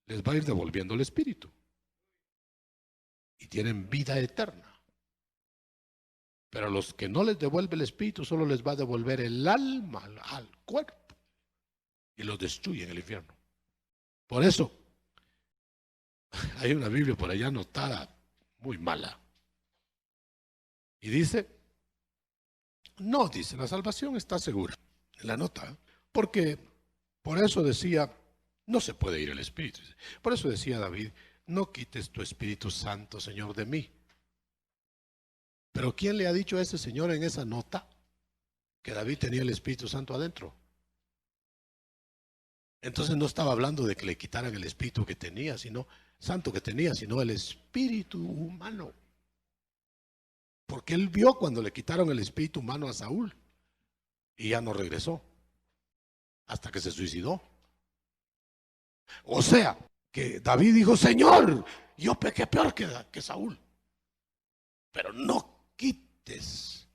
Speaker 1: les va a ir devolviendo el espíritu. Y tienen vida eterna. Pero a los que no les devuelve el espíritu, solo les va a devolver el alma al cuerpo. Y los destruye en el infierno. Por eso, hay una Biblia por allá anotada, muy mala. Y dice, no, dice, la salvación está segura. En la nota, porque por eso decía, no se puede ir el espíritu. Por eso decía David, no quites tu Espíritu Santo, Señor, de mí. Pero ¿quién le ha dicho a ese señor en esa nota que David tenía el Espíritu Santo adentro? Entonces no estaba hablando de que le quitaran el espíritu que tenía, sino santo que tenía, sino el espíritu humano. Porque él vio cuando le quitaron el espíritu humano a Saúl y ya no regresó hasta que se suicidó. O sea, que David dijo, Señor, yo pequé peor que Saúl, pero no quites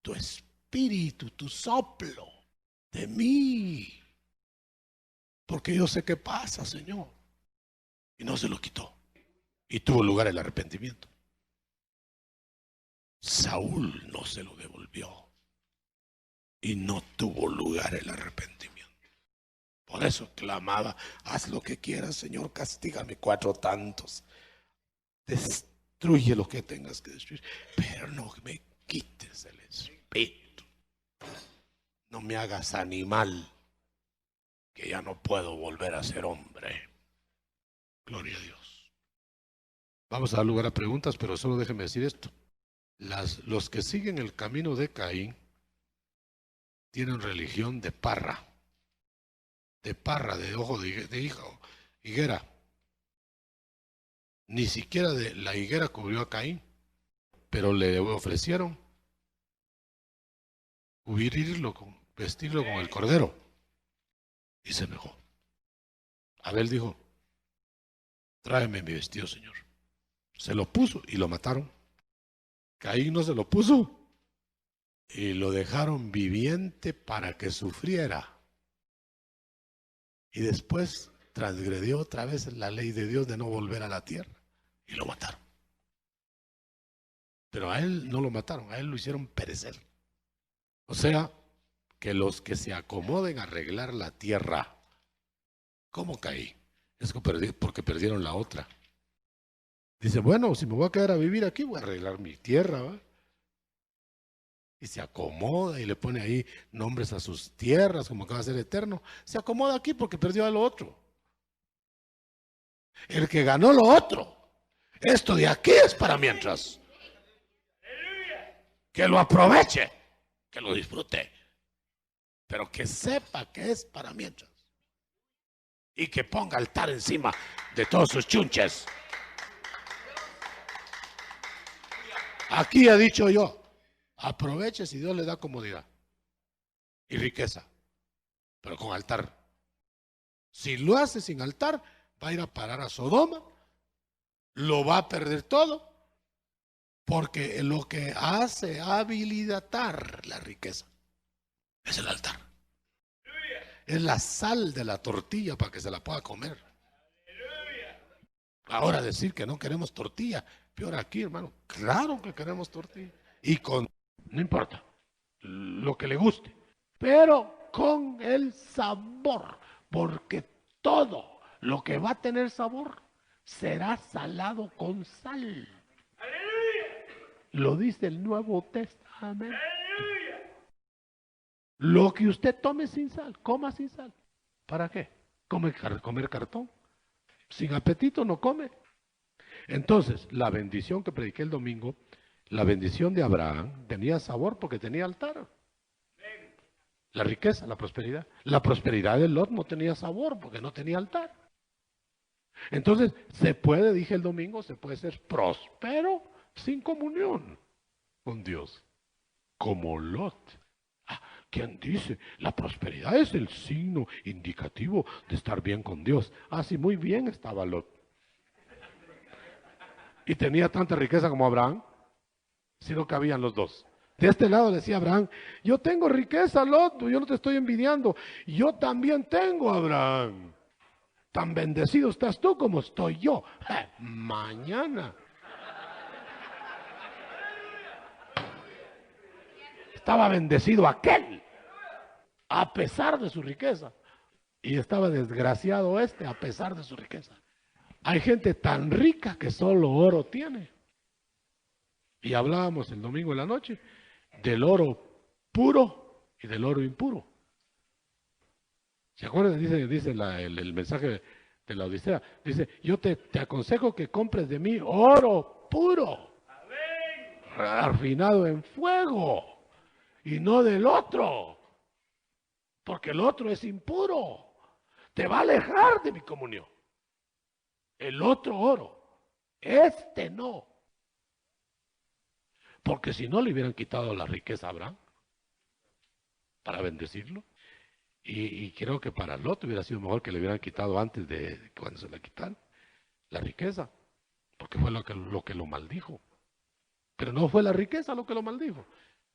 Speaker 1: tu espíritu, tu soplo de mí. porque yo sé qué pasa, Señor. Y no se lo quitó. Y tuvo lugar el arrepentimiento. Saúl no se lo devolvió. Y no tuvo lugar el arrepentimiento. Por eso clamaba: haz lo que quieras, Señor, castígame 4 tantos. Destruye lo que tengas que destruir, pero no me quites el espíritu. No me hagas animal, que ya no puedo volver a ser hombre. Gloria a Dios. Vamos a dar lugar a preguntas, pero solo déjeme decir esto. Los que siguen el camino de Caín tienen religión de parra, de ojo de hijo, higuera. Ni siquiera de la higuera cubrió a Caín, pero le ofrecieron vestirlo con el cordero, y se negó. Abel dijo: tráeme mi vestido, Señor. Se lo puso y lo mataron. Caín no se lo puso y lo dejaron viviente para que sufriera. Y después transgredió otra vez la ley de Dios de no volver a la tierra y lo mataron. Pero a él no lo mataron, a él lo hicieron perecer. O sea, que los que se acomoden a arreglar la tierra, ¿cómo caí? Es porque perdieron la otra. Dice: bueno, si me voy a quedar a vivir aquí, voy a arreglar mi tierra, ¿va? Y se acomoda y le pone ahí nombres a sus tierras, como que va a ser eterno. Se acomoda aquí porque perdió a lo otro. El que ganó lo otro, esto de aquí es para mientras. Que lo aproveche, que lo disfrute, pero que sepa que es para mientras. Y que ponga altar encima de todos sus chunches. Aquí he dicho yo: aproveche si Dios le da comodidad y riqueza, pero con altar. Si lo hace sin altar, va a ir a parar a Sodoma, lo va a perder todo, porque lo que hace habilitar la riqueza es el altar. Es la sal de la tortilla para que se la pueda comer. Ahora decir que no queremos tortilla, peor aquí, hermano. Claro que queremos tortilla. Y no importa, lo que le guste, pero con el sabor, porque todo lo que va a tener sabor será salado con sal. Lo dice el Nuevo Testamento. Lo que usted tome sin sal, coma sin sal. ¿Para qué? Comer cartón. Sin apetito no come. Entonces, la bendición que prediqué el domingo, la bendición de Abraham, tenía sabor porque tenía altar. La riqueza, la prosperidad. La prosperidad de Lot no tenía sabor porque no tenía altar. Entonces, dije el domingo, se puede ser próspero sin comunión con Dios, como Lot. ¿Quién dice? La prosperidad es el signo indicativo de estar bien con Dios. Sí, muy bien estaba Lot. Y tenía tanta riqueza como Abraham, si no cabían los dos. De este lado decía Abraham: yo tengo riqueza, Lot, yo no te estoy envidiando. Yo también tengo, Abraham. Tan bendecido estás tú como estoy yo. Mañana. Estaba bendecido aquel, a pesar de su riqueza. Y estaba desgraciado a pesar de su riqueza. Hay gente tan rica que solo oro tiene. Y hablábamos el domingo en la noche del oro puro y del oro impuro. ¿Se acuerdan? Dice el mensaje de la Odisea. Dice: yo te aconsejo que compres de mí oro puro, refinado en fuego, y no del otro, porque el otro es impuro, te va a alejar de mi comunión. El otro oro, no, porque si no le hubieran quitado la riqueza a Abraham para bendecirlo, y creo que para Lot hubiera sido mejor que le hubieran quitado antes de cuando se la quitaron la riqueza, porque fue lo que lo maldijo. Pero no fue la riqueza lo que lo maldijo,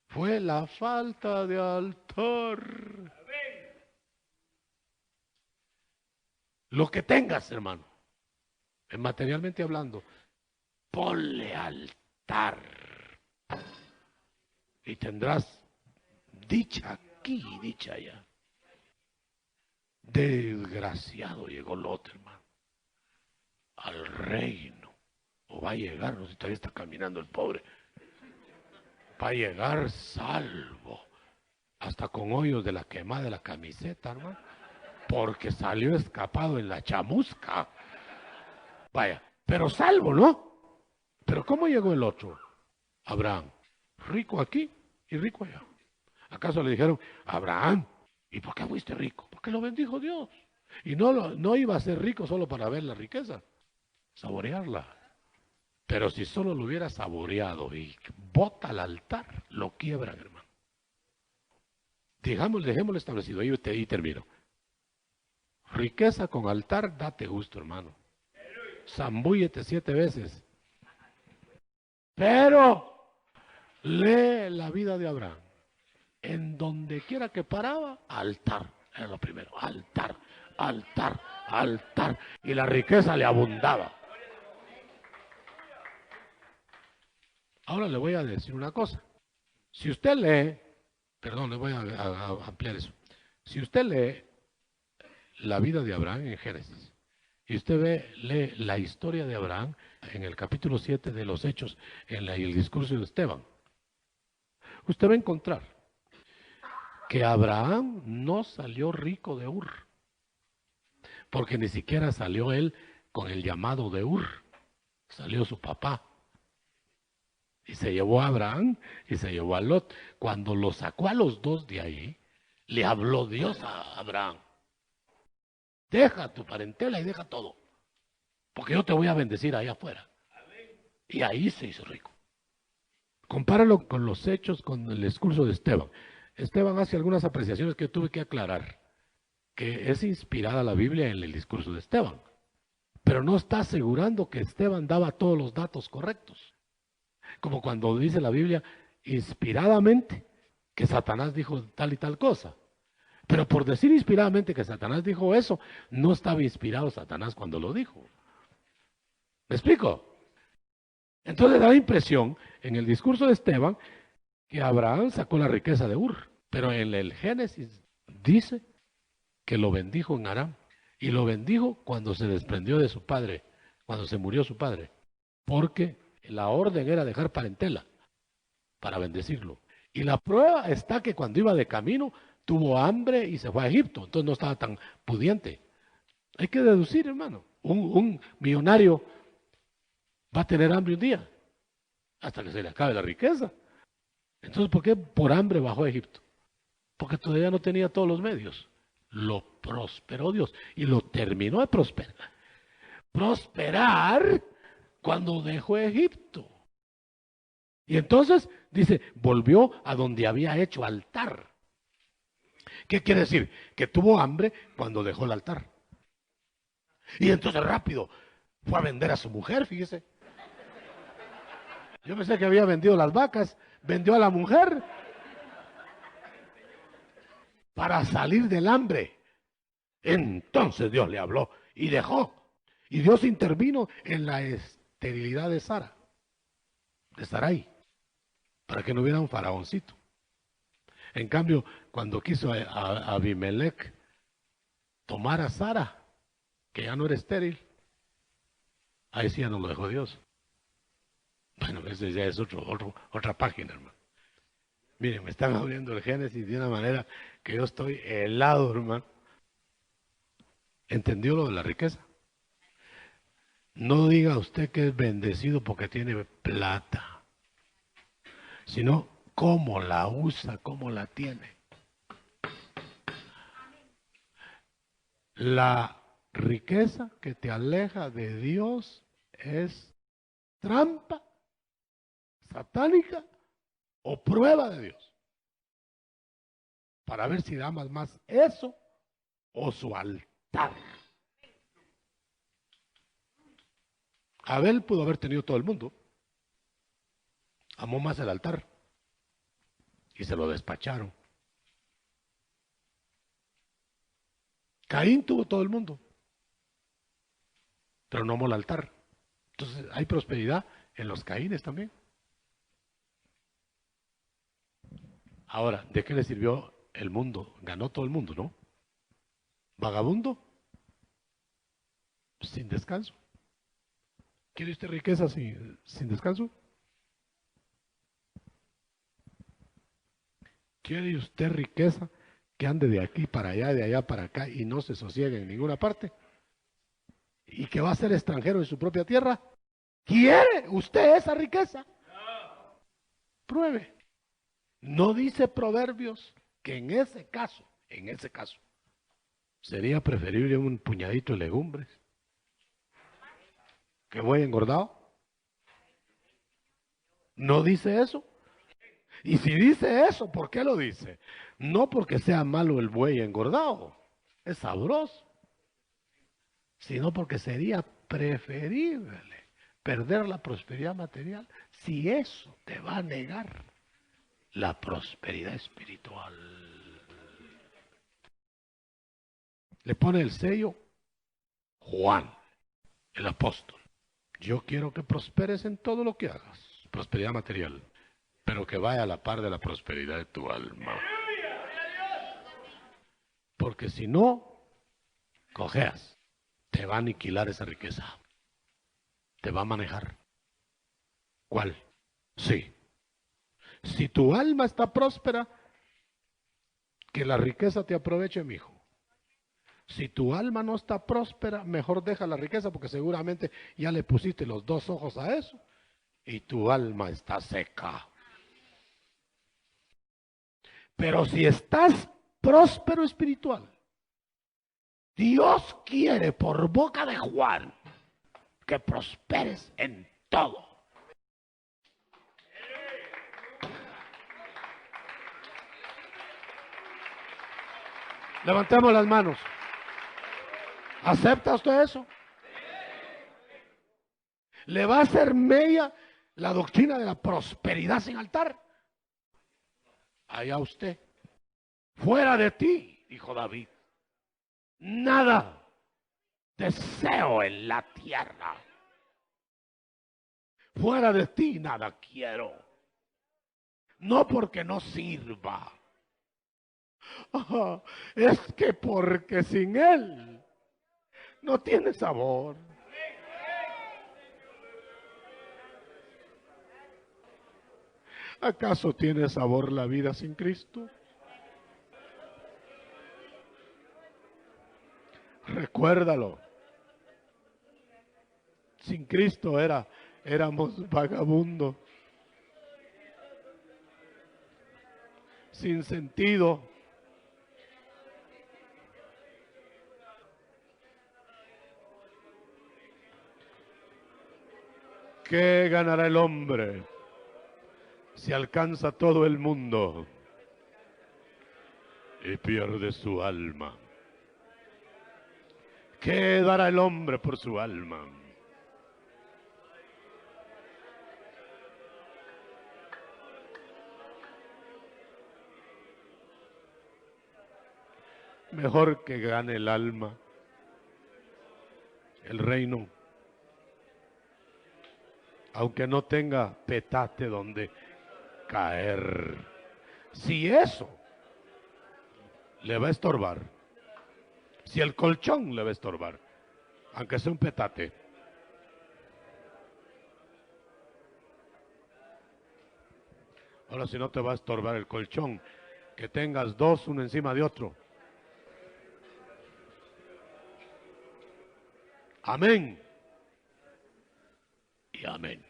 Speaker 1: fue la falta de altar. Lo que tengas, hermano, materialmente hablando, ponle altar y tendrás dicha aquí y dicha allá. Desgraciado llegó Lot, hermano, al reino. O va a llegar, no sé si todavía está caminando el pobre. Va a llegar salvo, hasta con hoyos de la quemada de la camiseta, hermano, porque salió escapado en la chamusca. Vaya, pero salvo, ¿no? Pero ¿cómo llegó el otro? Abraham, rico aquí y rico allá. ¿Acaso le dijeron, Abraham, ¿y por qué fuiste rico? Porque lo bendijo Dios. Y no iba a ser rico solo para ver la riqueza, saborearla. Pero si solo lo hubiera saboreado y bota al altar, lo quiebran, hermano. Dejémoslo establecido, y termino. Riqueza con altar, date gusto, hermano. Zambúllete 7 veces. Pero lee la vida de Abraham. En donde quiera que paraba, altar. Era lo primero, altar, altar, altar. Y la riqueza le abundaba. Ahora le voy a decir una cosa. Si usted lee, perdón, le voy a ampliar eso. Si usted lee la vida de Abraham en Génesis, y usted lee la historia de Abraham en el capítulo 7 de los Hechos, en el discurso de Esteban, usted va a encontrar que Abraham no salió rico de Ur, porque ni siquiera salió él con el llamado de Ur, salió su papá. Y se llevó a Abraham y se llevó a Lot. Cuando lo sacó a los dos de ahí, le habló Dios a Abraham. Deja tu parentela y deja todo, porque yo te voy a bendecir allá afuera. Y ahí se hizo rico. Compáralo con los hechos, con el discurso de Esteban. Esteban hace algunas apreciaciones que yo tuve que aclarar, que es inspirada la Biblia en el discurso de Esteban, pero no está asegurando que Esteban daba todos los datos correctos. Como cuando dice la Biblia inspiradamente que Satanás dijo tal y tal cosa. Pero por decir inspiradamente que Satanás dijo eso, no estaba inspirado Satanás cuando lo dijo. ¿Me explico? Entonces da la impresión en el discurso de Esteban que Abraham sacó la riqueza de Ur, pero en el Génesis dice que lo bendijo en Aram. Y lo bendijo cuando se desprendió de su padre, cuando se murió su padre, porque la orden era dejar parentela para bendecirlo. Y la prueba está que cuando iba de camino tuvo hambre y se fue a Egipto, entonces no estaba tan pudiente. Hay que deducir, hermano, un millonario va a tener hambre un día, hasta que se le acabe la riqueza. Entonces, ¿por qué por hambre bajó a Egipto? Porque todavía no tenía todos los medios. Lo prosperó Dios y lo terminó de prosperar cuando dejó Egipto. Y entonces, dice, volvió a donde había hecho altar. ¿Qué quiere decir? Que tuvo hambre cuando dejó el altar. Y entonces rápido fue a vender a su mujer, fíjese. Yo pensé que había vendido las vacas, vendió a la mujer para salir del hambre. Entonces Dios le habló y dejó. Y Dios intervino en la esterilidad de Sara, de Sarai, para que no hubiera un faraoncito. En cambio, cuando quiso a Abimelech tomar a Sara, que ya no era estéril, ahí sí ya no lo dejó Dios. Bueno, eso ya es otra página, hermano. Miren, me están abriendo el Génesis de una manera que yo estoy helado, hermano. ¿Entendió lo de la riqueza? No diga usted que es bendecido porque tiene plata, sino cómo la usa, cómo la tiene. La riqueza que te aleja de Dios es trampa satánica o prueba de Dios, para ver si amas más eso o su altar. Abel pudo haber tenido todo el mundo, amó más el altar y se lo despacharon. Caín tuvo todo el mundo, pero no mola altar. Entonces hay prosperidad en los Caínes también. Ahora, ¿de qué le sirvió el mundo? Ganó todo el mundo, ¿no? Vagabundo, sin descanso. ¿Quiere usted riqueza sin descanso? ¿Quiere usted riqueza que ande de aquí para allá, de allá para acá y no se sosiegue en ninguna parte? ¿Y que va a ser extranjero en su propia tierra? ¿Quiere usted esa riqueza? Pruebe. No dice Proverbios que en ese caso, sería preferible un puñadito de legumbres que voy engordado. ¿No dice eso? Y si dice eso, ¿por qué lo dice? No porque sea malo el buey engordado, es sabroso, sino porque sería preferible perder la prosperidad material si eso te va a negar la prosperidad espiritual. Le pone el sello Juan, el apóstol. Yo quiero que prosperes en todo lo que hagas, prosperidad material, pero que vaya a la par de la prosperidad de tu alma. Porque si no, cojeas, te va a aniquilar esa riqueza, te va a manejar. ¿Cuál? Sí. Si tu alma está próspera, que la riqueza te aproveche, mijo. Si tu alma no está próspera, mejor deja la riqueza porque seguramente ya le pusiste los dos ojos a eso y tu alma está seca. Pero si estás próspero espiritual, Dios quiere por boca de Juan que prosperes en todo. Levantemos las manos. ¿Acepta usted eso? ¿Le va a hacer mella la doctrina de la prosperidad sin altar? Allá usted. Fuera de ti, dijo David, nada deseo en la tierra. Fuera de ti nada quiero. No porque no sirva. Es que porque sin él no tiene sabor. ¿Acaso tiene sabor la vida sin Cristo? Recuérdalo. Sin Cristo éramos vagabundos, sin sentido. ¿Qué ganará el hombre si alcanza todo el mundo y pierde su alma? ¿Qué dará el hombre por su alma? Mejor que gane el alma, el reino, aunque no tenga petate donde caer. Si eso le va a estorbar, si el colchón le va a estorbar, aunque sea un petate, ahora si no te va a estorbar el colchón, que tengas dos, uno encima de otro. Amén. Y amén.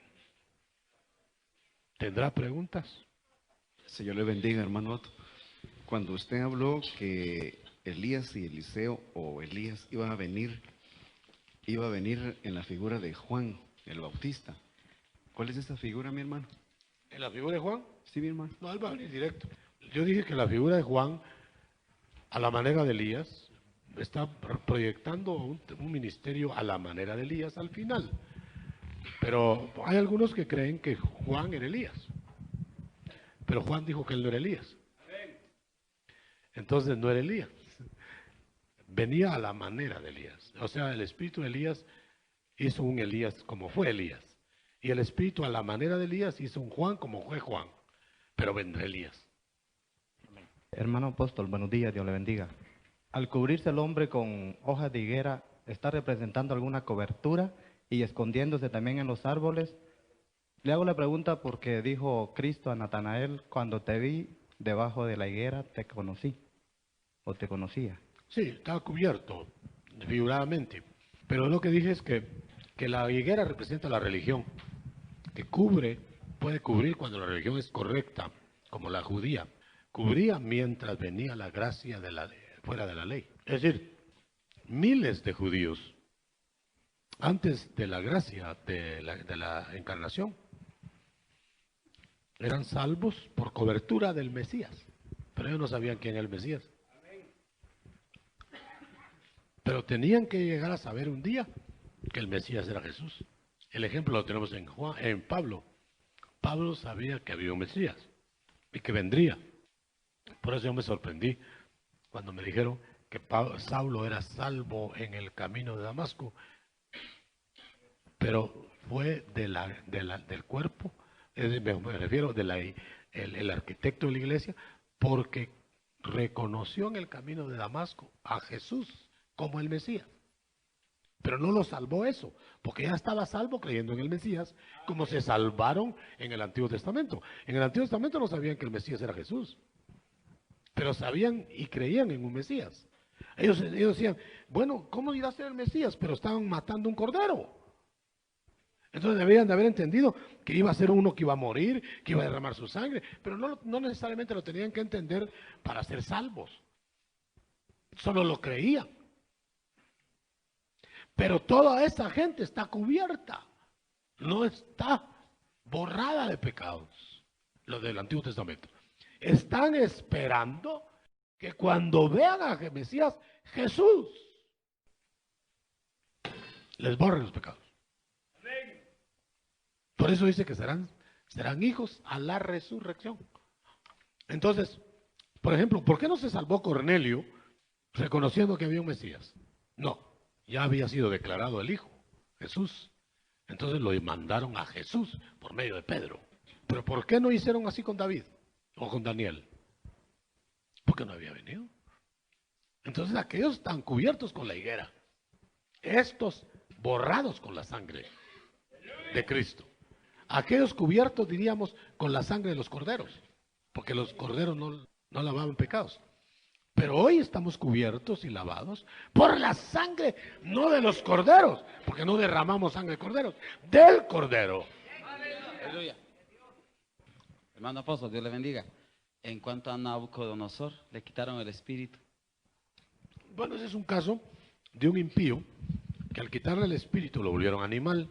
Speaker 1: ¿Tendrá preguntas?
Speaker 3: Señor le bendiga, hermano Otto. Cuando usted habló que Elías y Eliseo o Elías iba a venir en la figura de Juan el Bautista. ¿Cuál es esa figura, mi hermano?
Speaker 1: ¿En la figura de Juan?
Speaker 3: Sí, mi hermano.
Speaker 1: No, él va a venir directo. Yo dije que la figura de Juan, a la manera de Elías, está proyectando un ministerio a la manera de Elías al final. Pero hay algunos que creen que Juan era Elías. Pero Juan dijo que él no era Elías. Entonces no era Elías. Venía a la manera de Elías. O sea, el espíritu de Elías hizo un Elías como fue Elías. Y el Espíritu a la manera de Elías hizo un Juan como fue Juan. Pero vendrá Elías.
Speaker 4: Hermano apóstol, buenos días, Dios le bendiga. Al cubrirse el hombre con hojas de higuera, ¿está representando alguna cobertura y escondiéndose también en los árboles? Le hago la pregunta porque dijo Cristo a Natanael: cuando te vi debajo de la higuera, te conocí, o te conocía.
Speaker 1: Sí, estaba cubierto, figuradamente. Pero lo que dije es que la higuera representa la religión, que cubre, puede cubrir cuando la religión es correcta, como la judía. Cubría mientras venía la gracia fuera de la ley. Es decir, miles de judíos, antes de la gracia de la encarnación, eran salvos por cobertura del Mesías. Pero ellos no sabían quién era el Mesías. Pero tenían que llegar a saber un día que el Mesías era Jesús. El ejemplo lo tenemos en Pablo. Pablo sabía que había un Mesías y que vendría. Por eso yo me sorprendí cuando me dijeron que Saulo era salvo en el camino de Damasco, pero fue del cuerpo, me refiero el arquitecto de la iglesia, porque reconoció en el camino de Damasco a Jesús como el Mesías. Pero no lo salvó eso, porque ya estaba salvo creyendo en el Mesías, como se salvaron en el Antiguo Testamento. En el Antiguo Testamento no sabían que el Mesías era Jesús, pero sabían y creían en un Mesías. Ellos decían, bueno, ¿cómo irá a ser el Mesías? Pero estaban matando un cordero. Entonces deberían de haber entendido que iba a ser uno que iba a morir, que iba a derramar su sangre, pero no necesariamente lo tenían que entender para ser salvos. Solo lo creían. Pero toda esa gente está cubierta, no está borrada de pecados, lo del Antiguo Testamento. Están esperando que cuando vean a Mesías, Jesús les borre los pecados. Por eso dice que serán hijos a la resurrección. Entonces, por ejemplo, ¿por qué no se salvó Cornelio reconociendo que había un Mesías? No, ya había sido declarado el Hijo, Jesús. Entonces lo mandaron a Jesús por medio de Pedro. Pero ¿por qué no hicieron así con David o con Daniel? Porque no había venido. Entonces aquellos están cubiertos con la higuera, estos borrados con la sangre de Cristo. Aquellos cubiertos, diríamos, con la sangre de los corderos, porque los corderos no lavaban pecados. Pero hoy estamos cubiertos y lavados por la sangre, no de los corderos, porque no derramamos sangre de corderos, del cordero.
Speaker 5: Aleluya. Hermano apóstol, Dios le bendiga. En cuanto a Nabucodonosor, le quitaron el espíritu.
Speaker 1: Bueno, ese es un caso de un impío que al quitarle el espíritu lo volvieron animal.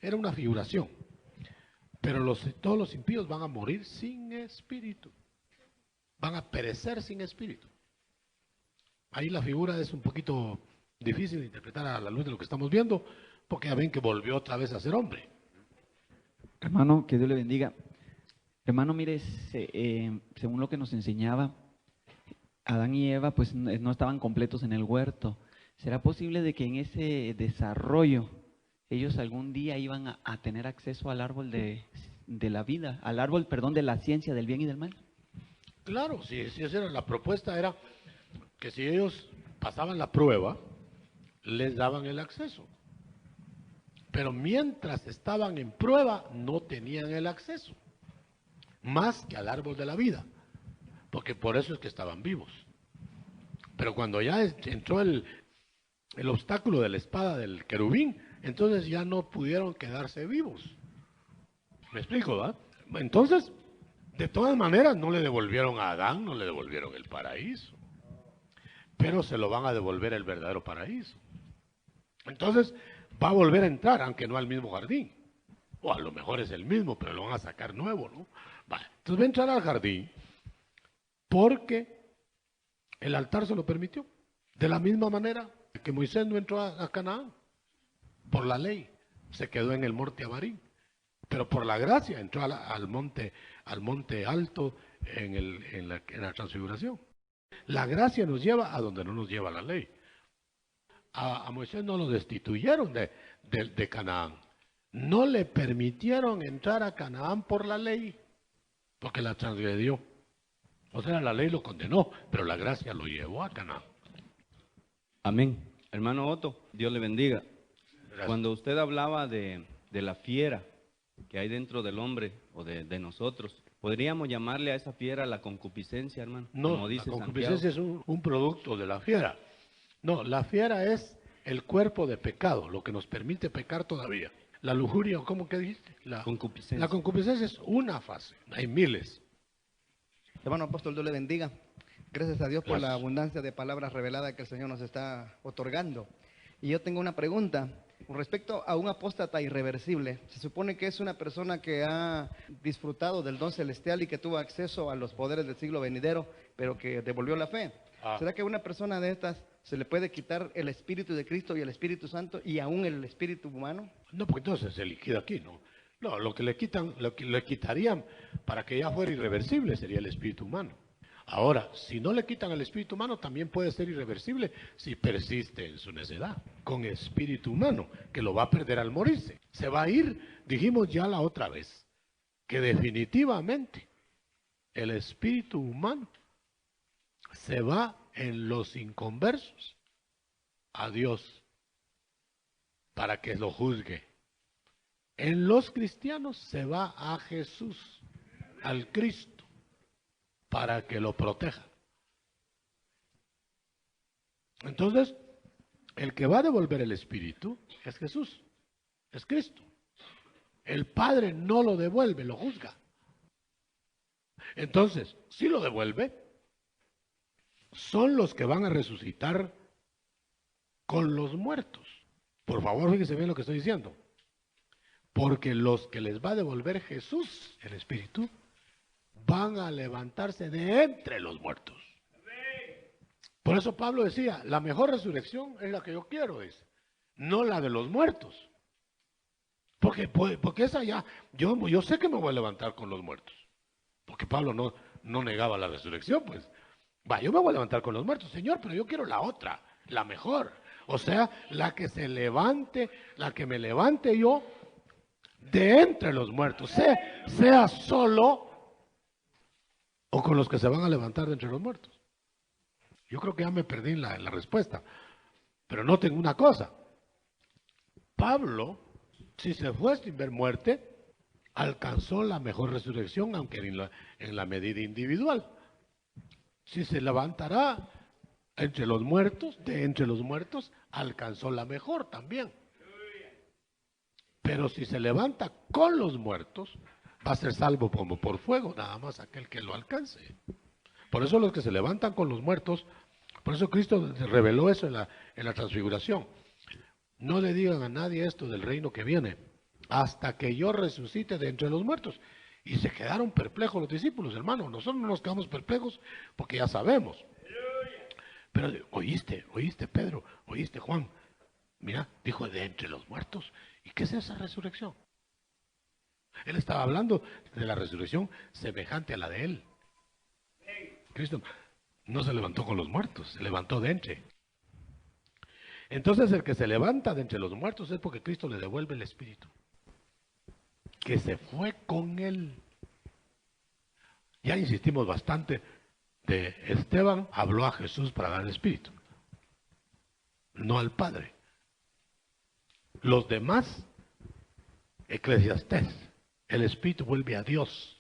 Speaker 1: Era una figuración. Pero todos los impíos van a morir sin espíritu. Van a perecer sin espíritu. Ahí la figura es un poquito difícil de interpretar a la luz de lo que estamos viendo, porque ya ven que volvió otra vez a ser hombre.
Speaker 6: Hermano, que Dios le bendiga. Hermano, mire, según lo que nos enseñaba, Adán y Eva pues no estaban completos en el huerto. ¿Será posible de que en ese desarrollo ellos algún día iban a tener acceso al árbol de la vida, al árbol, perdón, de la ciencia del bien y del mal?
Speaker 1: Claro, si esa era la propuesta, era que si ellos pasaban la prueba, les daban el acceso. Pero mientras estaban en prueba, no tenían el acceso, más que al árbol de la vida, porque por eso es que estaban vivos. Pero cuando ya entró el obstáculo de la espada del querubín, entonces ya no pudieron quedarse vivos. ¿Me explico, verdad? Entonces, de todas maneras, no le devolvieron a Adán, no le devolvieron el paraíso, pero se lo van a devolver el verdadero paraíso. Entonces, va a volver a entrar, aunque no al mismo jardín. O a lo mejor es el mismo, pero lo van a sacar nuevo, ¿no? Vale. Entonces va a entrar al jardín porque el altar se lo permitió. De la misma manera que Moisés no entró a Canaán por la ley, se quedó en el monte Abarim, pero por la gracia entró al monte alto en la transfiguración. La gracia nos lleva a donde no nos lleva la ley, A Moisés no lo destituyeron de Canaán. No le permitieron entrar a Canaán por la ley, porque la transgredió. O sea, la ley lo condenó, pero la gracia lo llevó a Canaán.
Speaker 7: Amén. Hermano Otto, Dios le bendiga.
Speaker 1: Gracias.
Speaker 7: Cuando usted hablaba de la fiera que hay dentro del hombre o de nosotros, ¿podríamos llamarle a esa fiera la concupiscencia, hermano?
Speaker 1: No,
Speaker 7: Como dice
Speaker 1: la concupiscencia
Speaker 7: Santiago.
Speaker 1: es un producto de la fiera. No, la fiera es el cuerpo de pecado, lo que nos permite pecar todavía. La lujuria, ¿cómo que dijiste?
Speaker 7: Concupiscencia.
Speaker 1: La concupiscencia es una fase, hay miles.
Speaker 8: Hermano apóstol, Dios le bendiga. Gracias a Dios por la
Speaker 1: Gracias.
Speaker 8: abundancia de palabras reveladas que el Señor nos está otorgando. Y yo tengo una pregunta. Con respecto a un apóstata irreversible, se supone que es una persona que ha disfrutado del don celestial y que tuvo acceso a los poderes del siglo venidero, pero que devolvió la fe. ¿Será que a una persona de estas se le puede quitar el Espíritu de Cristo y el Espíritu Santo y aún el Espíritu humano?
Speaker 1: No, porque entonces se liquida aquí, ¿no? No, lo que le quitarían para que ya fuera irreversible sería el espíritu humano. Ahora, si no le quitan el espíritu humano, también puede ser irreversible si persiste en su necedad, con espíritu humano, que lo va a perder al morirse. Se va a ir, dijimos ya la otra vez, que definitivamente el espíritu humano se va en los inconversos a Dios para que lo juzgue. En los cristianos se va a Jesús, al Cristo, para que lo proteja. Entonces, el que va a devolver el Espíritu es Jesús, es Cristo. El Padre no lo devuelve, lo juzga. Entonces, si lo devuelve, son los que van a resucitar con los muertos. Por favor, fíjense bien lo que estoy diciendo. Porque los que les va a devolver Jesús, el Espíritu, van a levantarse de entre los muertos. Por eso Pablo decía, la mejor resurrección es la que yo quiero, dice, no la de los muertos. Porque esa ya, yo sé que me voy a levantar con los muertos. Porque Pablo no negaba la resurrección, pues. Yo me voy a levantar con los muertos, Señor, pero yo quiero la otra, la mejor. O sea, la que se levante, la que me levante yo de entre los muertos, sea solo o con los que se van a levantar de entre los muertos. Yo creo que ya me perdí en la respuesta, pero noten una cosa, Pablo, si se fue sin ver muerte, alcanzó la mejor resurrección, aunque en la medida individual. Si se levantará entre los muertos, de entre los muertos, alcanzó la mejor también. Pero si se levanta con los muertos, va a ser salvo como por fuego, nada más aquel que lo alcance. Por eso los que se levantan con los muertos, por eso Cristo reveló eso en la transfiguración. No le digan a nadie esto del reino que viene, hasta que yo resucite de entre los muertos. Y se quedaron perplejos los discípulos, hermano. Nosotros no nos quedamos perplejos porque ya sabemos. Pero oíste Pedro, oíste Juan. Mira, dijo de entre los muertos. ¿Y qué es esa resurrección? Él estaba hablando de la resurrección semejante a la de él. Cristo no se levantó con los muertos, se levantó de entre. Entonces el que se levanta de entre los muertos es porque Cristo le devuelve el Espíritu, que se fue con él. Ya insistimos bastante de Esteban, habló a Jesús para dar el Espíritu, no al Padre. Los demás, Eclesiastés, el Espíritu vuelve a Dios.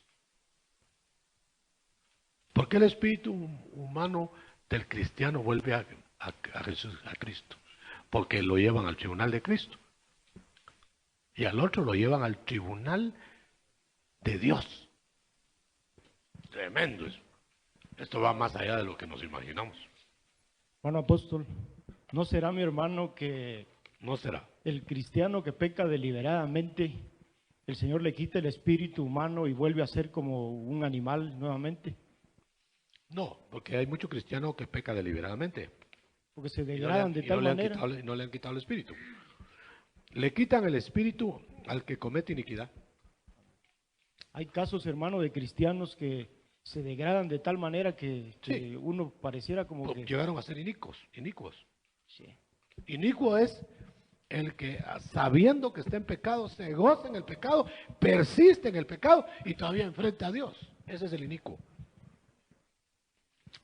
Speaker 1: ¿Por qué el Espíritu humano del cristiano vuelve a Jesús, a Cristo? Porque lo llevan al tribunal de Cristo. Y al otro lo llevan al tribunal de Dios. Tremendo eso. Esto va más allá de lo que nos imaginamos.
Speaker 9: Hermano apóstol, ¿no será, mi hermano, que
Speaker 1: No será.
Speaker 9: el cristiano que peca deliberadamente, el Señor le quita el espíritu humano y vuelve a ser como un animal nuevamente?
Speaker 1: No, porque hay mucho cristiano que peca deliberadamente.
Speaker 9: Porque se
Speaker 1: Y
Speaker 9: degradan de tal manera.
Speaker 1: no le han quitado el espíritu. Le quitan el espíritu al que comete iniquidad.
Speaker 9: Hay casos, hermano, de cristianos que se degradan de tal manera que
Speaker 1: Sí.
Speaker 9: uno pareciera como que...
Speaker 1: Llegaron a ser inicuos.
Speaker 9: Sí.
Speaker 1: Inicuo es el que, sabiendo que está en pecado, se goza en el pecado, persiste en el pecado y todavía enfrenta a Dios. Ese es el inicuo.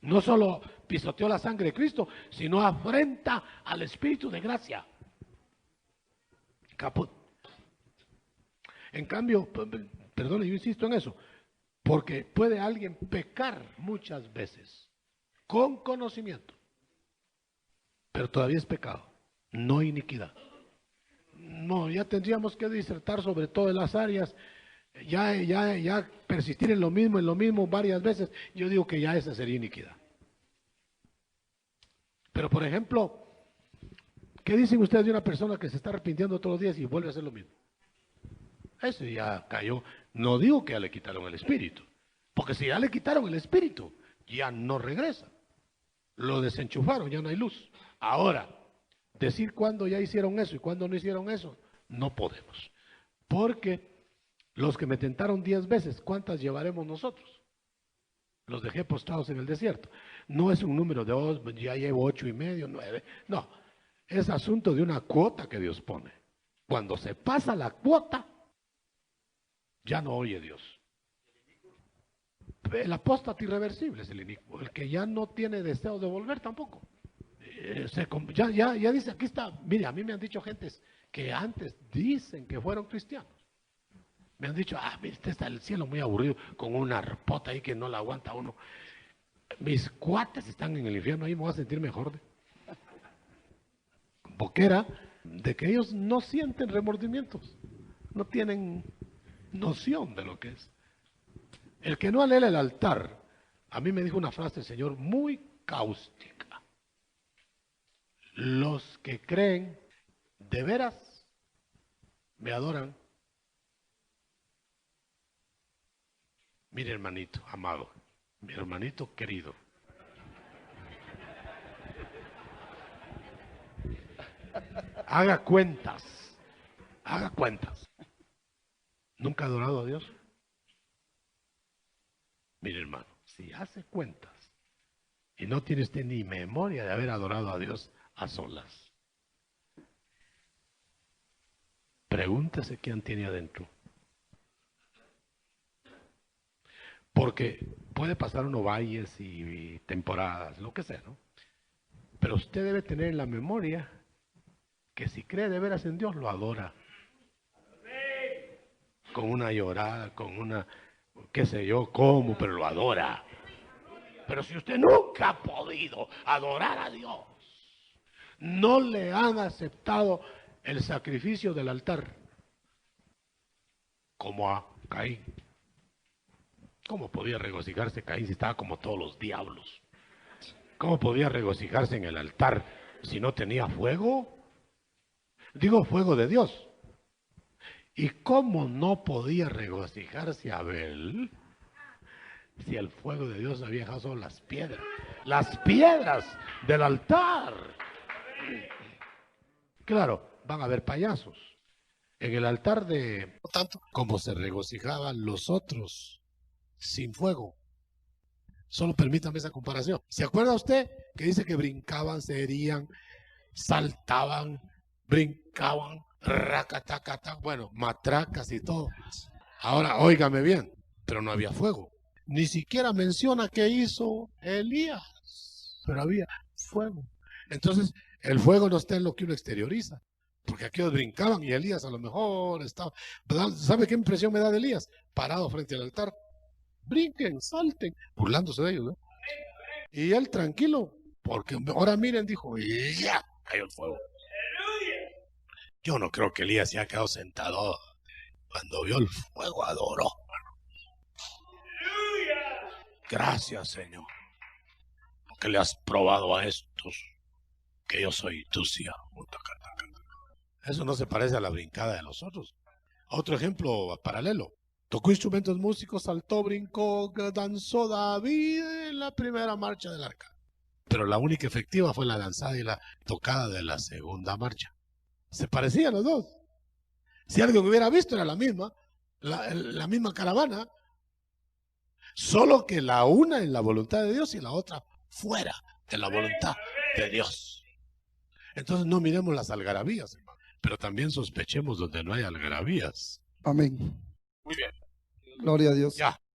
Speaker 1: No solo pisoteó la sangre de Cristo, sino afrenta al Espíritu de gracia. Caput. En cambio, perdón, yo insisto en eso, porque puede alguien pecar muchas veces con conocimiento, pero todavía es pecado, no iniquidad. No, ya tendríamos que disertar sobre todas las áreas, ya persistir en lo mismo varias veces. Yo digo que ya esa sería iniquidad. Pero por ejemplo, ¿qué dicen ustedes de una persona que se está arrepintiendo todos los días y vuelve a hacer lo mismo? Ese ya cayó. No digo que ya le quitaron el espíritu, porque si ya le quitaron el espíritu, ya no regresa. Lo desenchufaron, ya no hay luz. Ahora, decir cuándo ya hicieron eso y cuándo no hicieron eso, no podemos. Porque los que me tentaron 10 veces, ¿cuántas llevaremos nosotros? Los dejé postrados en el desierto. No es un número de 2, ya llevo 8,5, 9. No, es asunto de una cuota que Dios pone. Cuando se pasa la cuota, ya no oye Dios. El apóstata irreversible es el inicuo, el que ya no tiene deseo de volver tampoco. Ya dice, aquí está, mire, a mí me han dicho gentes que antes dicen que fueron cristianos. Me han dicho, mire, este está el cielo muy aburrido, con una arpota ahí que no la aguanta uno. Mis cuates están en el infierno, ahí me voy a sentir mejor. Boquera de que ellos no sienten remordimientos, no tienen noción de lo que es. El que no anhela el altar, a mí me dijo una frase el Señor muy cáustica. Los que creen de veras me adoran. Mire, hermanito amado, mi hermanito querido, haga cuentas. ¿Nunca ha adorado a Dios? Mire, hermano, si hace cuentas y no tiene usted ni memoria de haber adorado a Dios a solas, pregúntese quién tiene adentro. Porque puede pasar unos valles y temporadas, lo que sea, ¿no? Pero usted debe tener en la memoria que si cree de veras en Dios, lo adora. Con una llorada, con una, qué sé yo, cómo, pero lo adora. Pero si usted nunca ha podido adorar a Dios, no le han aceptado el sacrificio del altar, como a Caín. ¿Cómo podía regocijarse Caín si estaba como todos los diablos? ¿Cómo podía regocijarse en el altar si no tenía fuego? Digo, fuego de Dios. ¿Y cómo no podía regocijarse Abel si el fuego de Dios había dejado solo las piedras? Las piedras del altar. Claro, van a haber payasos. En el altar de... tanto como se regocijaban los otros sin fuego. Solo permítame esa comparación. ¿Se acuerda usted que dice que brincaban, se herían, saltaban, brincaban, racatacata, bueno, matracas y todo? Ahora, óigame bien, pero no había fuego. Ni siquiera menciona qué hizo Elías, pero había fuego. Entonces, el fuego no está en lo que uno exterioriza, porque aquellos brincaban y Elías a lo mejor estaba... ¿Sabe qué impresión me da de Elías? Parado frente al altar. Brinquen, salten, burlándose de ellos, ¿no? Y él tranquilo, porque ahora miren, dijo, y ya cayó el fuego. Yo no creo que Elías se haya quedado sentado. Cuando vio el fuego, adoró. Gracias, Señor, porque le has probado a estos que yo soy tu siervo. Eso no se parece a la brincada de los otros. Otro ejemplo paralelo. Tocó instrumentos músicos, saltó, brincó, danzó David en la primera marcha del arca. Pero la única efectiva fue la danzada y la tocada de la segunda marcha. Se parecían los dos. Si alguien hubiera visto, era la misma caravana. Solo que la una en la voluntad de Dios y la otra fuera de la voluntad de Dios. Entonces no miremos las algarabías, hermano, pero también sospechemos donde no hay algarabías.
Speaker 10: Amén.
Speaker 1: Muy bien.
Speaker 10: Gloria a Dios.
Speaker 1: Ya.